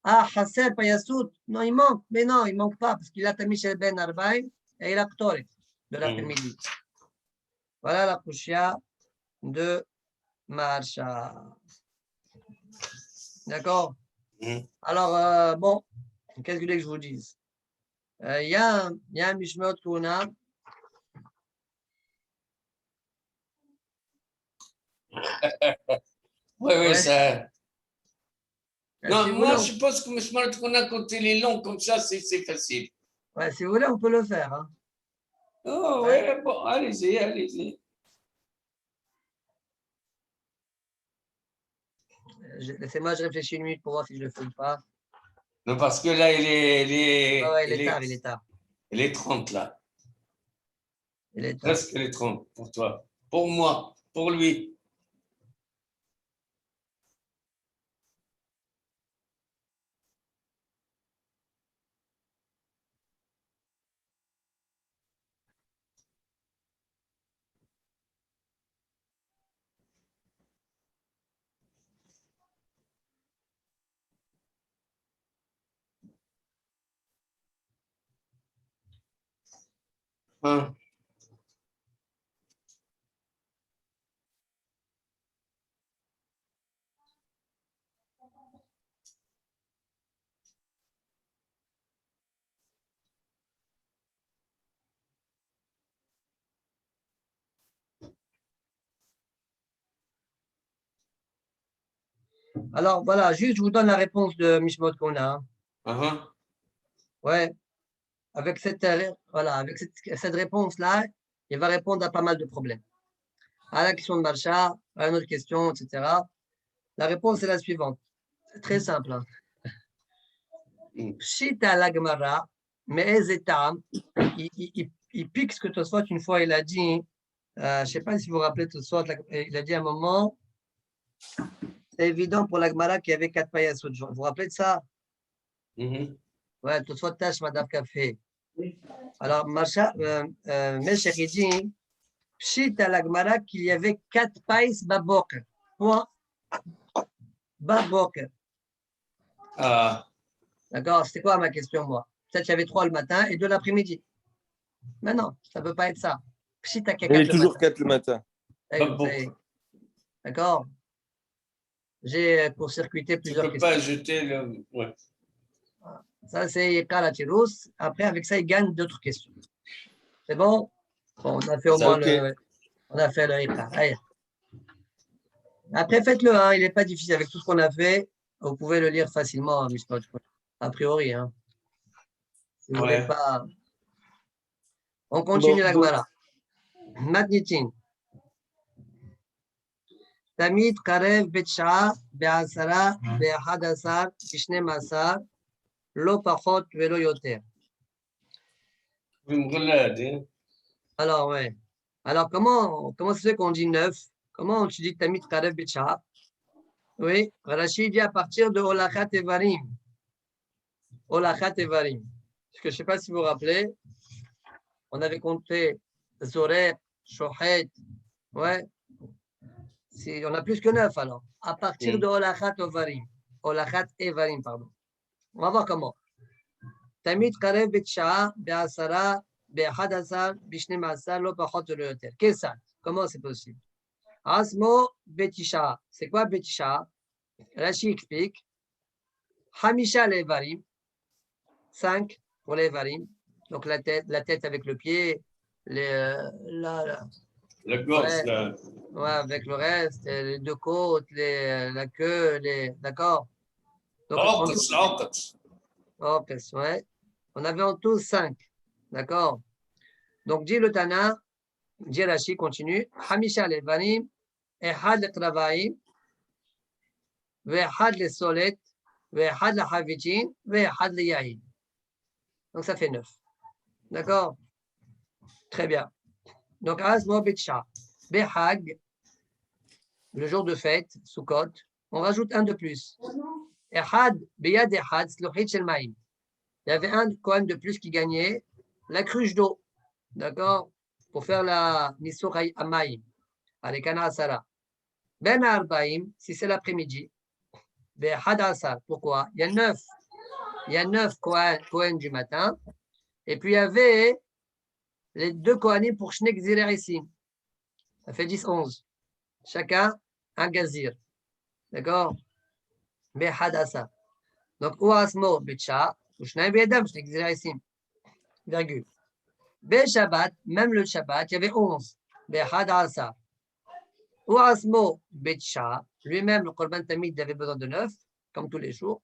Ah, Hasser, Payasout. Non, il manque. Mais non, il ne manque pas, parce qu'il a Tamid Shel Ben Arbaim et il a Ktoret de l'après-midi. Voilà la Kushia de Marsha. D'accord? Mhm. Alors, bon, qu'est-ce que vous voulez que je vous dise? Il y a un Mishmot Kuna. Oui, Ouais. ça. Non, Si vous moi, voulez, je pense que Mishmar qu'on quand il est long comme ça, c'est facile. ouais, si vous voulez, on peut le faire. Hein. Oh, Ouais. ouais, bon, allez-y, allez-y. Laissez-moi, je réfléchis une minute pour voir si je le fais ou pas. Non, parce que là, Ouais, il est tard, il est tard. il est 30 là. Il est tard. Presque les 30 pour toi. Pour moi, pour lui. Hein? Alors, voilà, juste, je vous donne la réponse de Mishmot Kuna. Hein. Uh-huh. Ouais, avec voilà, avec cette réponse-là, il va répondre à pas mal de problèmes. À la question de Marsha, à une autre question, etc. La réponse est la suivante. C'est très simple. Hein. Pshita la Gemara, mais Ezetam, il pique ce que Tosfot, une fois, il a dit, je ne sais pas si vous vous rappelez Tosfot, il a dit à un moment, c'est évident pour la Gemara qu'il y avait 4 paillasses. Vous vous rappelez de ça? Mhm. Ouais, Tosfot tâche Madame Café. Alors, Meshach, il dit, Pshita la Gemara qu'il y avait 4 pailles babok. Point. Babok. Ah, D'accord? C'était quoi ma question, moi? Peut-être qu'il y avait 3 le matin et 2 l'après-midi. Mais non, ça ne peut pas être ça. Pshita qu'il y a Il 4 est le toujours matin. 4 le matin. D'accord? J'ai court-circuité tu ne plusieurs peux questions. pas jeter le. Ouais. Ça, c'est Kalatirous. Après, avec ça, il gagne d'autres questions. C'est bon? Bon, on a fait au Ça, moins ok. on a fait le Ika. Allez. Après, faites-le. Hein. Il n'est pas difficile. Avec tout ce qu'on a fait, vous pouvez le lire facilement, a priori. Hein. Si vous voulez Ouais. pas. On Bon, continue la donc, Gemara. Matnitin. תמיד קרב בתשעה, בעשרה, באחד עשר, בשנים עשר, לא פחות ולא יותר. Vous me reladez. Alors, ouais. Alors, comment c'est qu'on dit 9? Comment tu dis Tamid Karev Betcha? Oui, Rashi dit à partir de Olachat Evarim. Olachat Evarim. Parce que je ne sais pas si vous vous rappelez, on avait compté Zorek, Shohet. Ouais. On a plus que 9 alors. À partir de Olachat Evarim. Olachat Evarim, pardon. On va voir comment. תמיד קרב בתשעה, בעשרה, באחד עשר, בשנים עשר, לא פחות ולא יותר. כיצד? Comment c'est possible? Asmo בתשעה. C'est quoi בתשעה? Rashi explique. חמישה לאיברים, 5 pour les varim. Donc la tête avec le pied, La gorge, ouais, là. ouais, avec le reste, les deux côtes, la queue, d'accord? Donc, L'orcus. ouais. On avait en tout 5, d'accord? Donc, dit le Tana, dit Rashi, continue. Hamisha levanim, ehad le travaim, ve'ehad le solet, ve'ehad le havitin, ve'ehad le yahin. Donc, ça fait 9. D'accord? Très bien. Donc, Asmo Betcha. Behag, le jour de fête, Sukkot, on rajoute un de plus. Ehad, beyad ehad, sluchit shel maim. Il y avait un Kohen de plus qui gagnait la cruche d'eau. D'accord? Pour faire la Nisur Amaim, avec Ana Asara. Ben Arbaim, si c'est l'après-midi. Ben Hadasar, pourquoi? Il y a 9 Kohen du matin. Et puis il y avait les 2 Kohanim pour Shnek Zirerissim. Ça fait 10, 11. Chacun un gazir. D'accord? Behadasa. Donc, ou asmo betcha, ou shnaim beyadam, je n'exagère ici. Virgule. Be Shabbat, même le Shabbat, il y avait 11. Behadasa. Ou asmo betcha, lui-même, le Korban Tamid avait besoin de 9, comme tous les jours.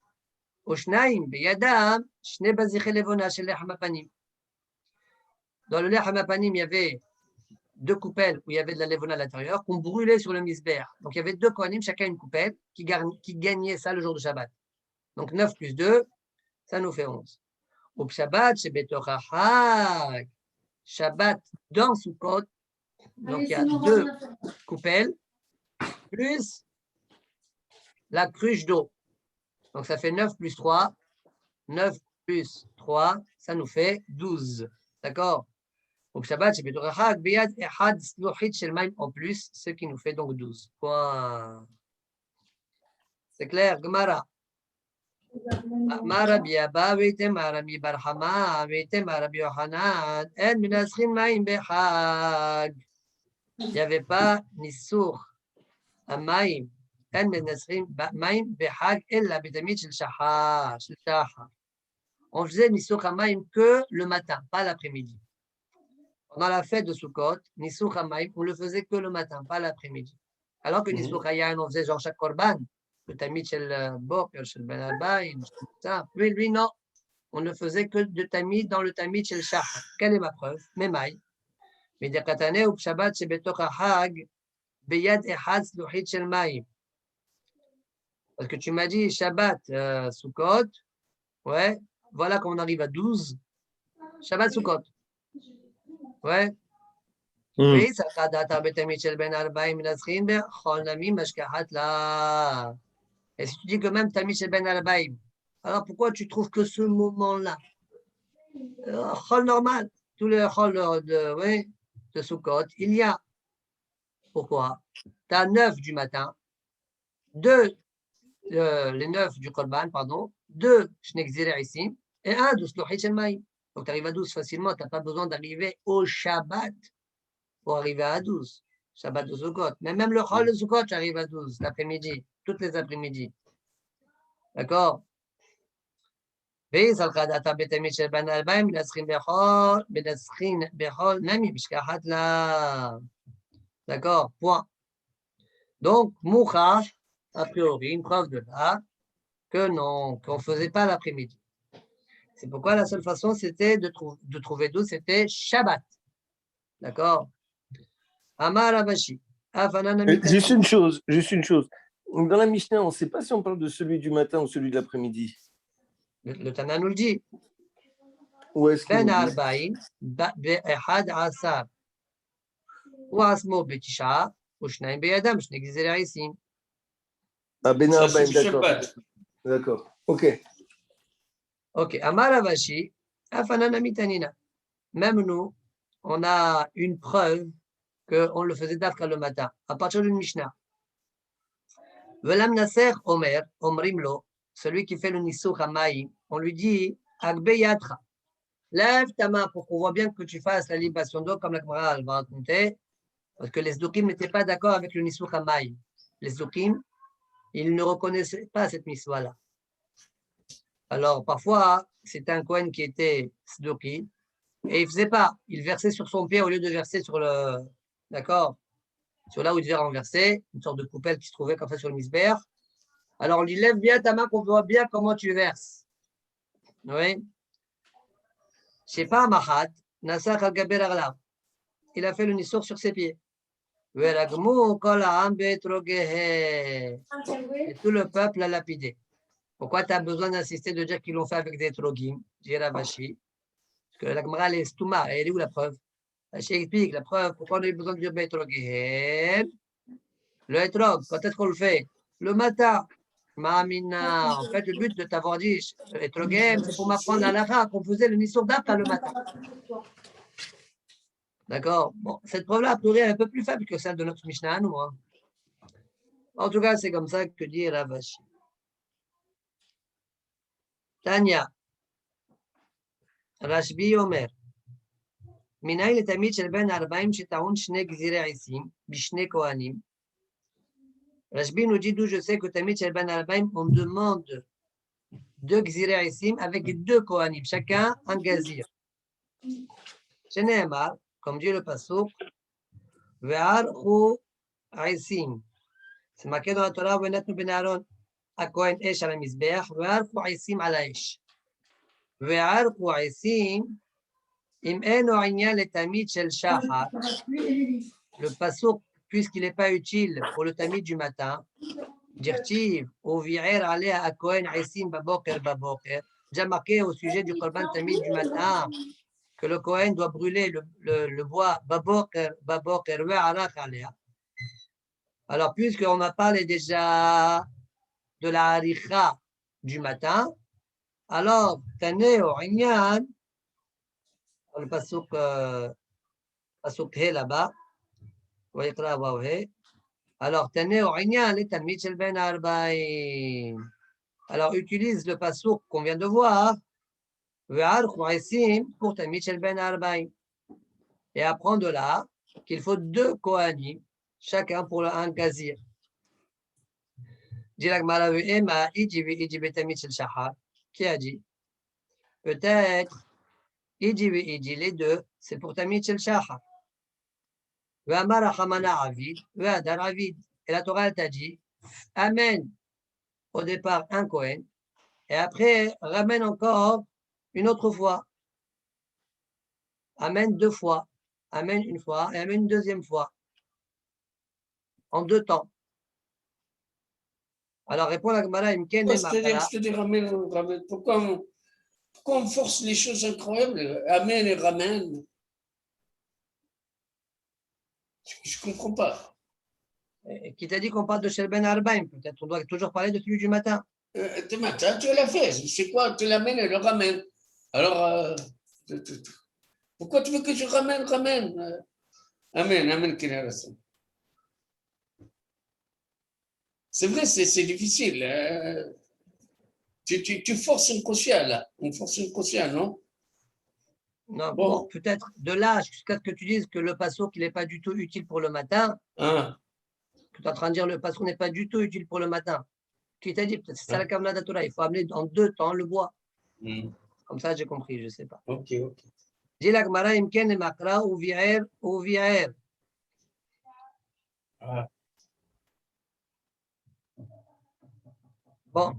Ou shnaim beyadam, shne baziche levona shel lechem hapanim. Dans le lechem hapanim, il y avait 2 coupelles où il y avait de la levona à l'intérieur qu'on brûlait sur le misber. Donc il y avait 2 kohanim, chacun une coupelle, qui gagnaient ça le jour du Shabbat. Donc 9 plus 2, ça nous fait 11. Au Shabbat, chez Betorahag, Shabbat dans Sukkot, donc il y a 2 coupelles, plus la cruche d'eau. Donc ça fait 9 plus 3, 9 plus 3, ça nous fait 12. D'accord? Au Shabbat, chez Betorahag, Beyad Ehad Sluchit Shelmaim en plus, ce qui nous fait donc 12. Point. C'est clair, Gemara. Marabi Abba, Veitem Arabi Barhama, Veitem Arabi Yohanan, En Minaschin Maim Behag. Il n'y avait pas Nissour Amaim, En Minaschin Maim Behag, Ella Betamit Shel Shahar. On faisait Nissour Amaim que le matin, pas l'après-midi. Pendant la fête de Sukkot, Nissour Amaim, on le faisait que le matin, pas l'après-midi. Alors que Nissour Hayan, on faisait genre chaque korban. Le tamid shel Bok, shel Ben Arbaïm, ça. Lui, non. On ne faisait que de tamid dans le tamid shel Shachar. Quelle est ma preuve? Memai. Mais de Katane ou Shabbat chez Betok Hag, Beyad Ehad Sluchit shel Maïm. Parce que tu m'as dit Shabbat Sukkot. Ouais. Voilà comment on arrive à 12. Shabbat Sukkot. Ouais. Oui, ça va data betamid shel Ben Arbaïm, Nazrin, Bechol Nami, Mashkahat la. Et si tu dis que même Tamid Shel Ben Arbaïm, alors pourquoi tu trouves que ce moment-là, Chol normal, tous les Chol de Sukkot, il y a. Pourquoi? Tu as 9 du matin, 2, les 9 du Korban, pardon, 2 Shnekzireh ici, et 1 de Sluchit Shel Maïm. Donc tu arrives à 12 facilement, tu n'as pas besoin d'arriver au Shabbat pour arriver à 12. Shabbat de Sukkot. Mais même le Chol de Sukkot, tu arrives à 12 l'après-midi, toutes les après-midi. D'accord? D'accord? Point. Donc, Moucha, a priori, une preuve de là, que non, qu'on ne faisait pas l'après-midi. C'est pourquoi la seule façon, c'était de trouver 12, c'était Shabbat. D'accord? Amar Abashi. Juste une chose. Dans la Mishnah, on ne sait pas si on parle de celui du matin ou celui de l'après-midi. Le Tana nous le dit. Où est-ce Ben qu'il Arbaïn, Be'ehad Asar. Ou Asmo Betisha, ou Shnaim Beyadam, Shnegzireh ici. Ah, Ben Ça, c'est Arbaïm, du d'accord. Shabbat. D'accord. Ok. Ok. Amar Avashi, Afanana Mitanina. Même nous, on a une preuve qu'on le faisait d'Afka le matin, à partir d'une Mishnah. Velam Naser Omer, Omrimlo, celui qui fait le Nissur Hamaï, on lui dit Agbe Yatra. Lève ta main pour qu'on voit bien que tu fasses la libation d'eau comme la Gemara va raconter, parce que les Sdokim n'étaient pas d'accord avec le Nissur Hamaï. Les Sdokim, ils ne reconnaissaient pas cette mitzvah-là. Alors, parfois, c'était un Kohen qui était Sdoki, et il ne faisait pas. Il versait sur son pied au lieu de verser sur le. D'accord? Sur là où il devait renverser, une sorte de coupelle qui se trouvait comme ça sur le misber. Alors, on lui lève bien ta main qu'on voit bien comment tu verses. Oui? Je sais pas, Mahat, Nasach al-Gaber Arlav. Il a fait le nissour sur ses pieds. Et tout le peuple a lapidé. Pourquoi tu as besoin d'insister de dire qu'ils l'ont fait avec des trogim? Dit Ravashi. Parce que la Gemara, elle est stouma. Elle est où la preuve? Rashi explique la preuve. Pourquoi on a eu besoin de dire Betrogim? Le etrog, quand est-ce qu'on le fait? Le matin. Ma'amina. En fait, le but de t'avoir dit etrogem, c'est pour m'apprendre à l'ara qu'on faisait le nissour d'Afka le matin. D'accord? Bon, cette preuve-là, a priori, elle est un peu plus faible que celle de notre Mishnah à nous. Hein. En tout cas, c'est comme ça que dit Ravashi. Tanya. Rashbi Omer. מנין לתמיד של בין 40 שטעון 2 גזירי עיסים בשני כהנים, Rashbi nous dit d'où je sais que Tamid Shel Ben Arbaim, on demande 2 Gzirei Isim avec 2 Kohanim, chacun un Gazir. Shene'emar, comme dit le Pasuk, Ve'archu Isim. C'est marqué dans la Torah, Ve'natnu ben Aaron HaKohen Esh al HaMizbeach, Ve'archu Isim al HaEsh. Ve'archu Isim, Im eno inyan le Tamid Shel Shachar. Le Pasuk, puisqu'il n'est pas utile pour le Tamid du matin, Dirtiv, ou virer aller à Kohen Isim Baboker Baboker, déjà marqué au sujet du Korban Tamid du matin, que le Kohen doit brûler le bois Baboker Baboker Ve'arach Alea. Alors, puisqu'on a parlé déjà de la haricha du matin, alors, Taneo Inyan, le Pasuk He là-bas, Vayikra Wawhe. Alors, Taneo Inyan, le Tamid Shel Ben Arbaim. Alors, utilise le passouk qu'on vient de voir, pour Tamid Shel Ben Arbaim. Et apprends de là qu'il faut 2 Kohanim, chacun pour un Gazir. Dit la Gemara, qui a dit? Peut-être, les 2, c'est pour Tamid Shel Shachar. Et la Torah, elle t'a dit, amène au départ un Kohen, et après, ramène encore une autre fois. Amène 2 fois. Amène une fois et amène une deuxième fois. En 2 temps. Alors, répond la Gemara, C'est-à-dire, ramène. Pourquoi on force les choses incroyables? Amène et ramène. Je ne comprends pas. Qui t'a dit qu'on parle de Shel Ben Arbaim? Peut-être on doit toujours parler de celui du matin. Du matin, tu l'as fait. C'est quoi? Tu l'amènes et le ramènes. Alors, pourquoi tu veux que je ramène? Amène, c'est vrai, c'est difficile. Tu forces un quotient, là. On force un quotient, non? Non, bon, peut-être de là jusqu'à ce que tu dises que le passouk il n'est pas du tout utile pour le matin. Que tu es en train de dire le passouk n'est pas du tout utile pour le matin. Qui t'a dit? C'est ça la Kamla d'Atora. Il faut amener en 2 temps le bois. Comme ça, j'ai compris, je ne sais pas. Ok. Dis la Gemara, imken et makra ou vi'er. Bon,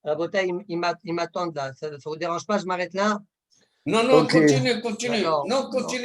Rabota, ils m'attendent là. Ça ne vous dérange pas, je m'arrête là? Non, Ok. continue. D'accord. Non, continue.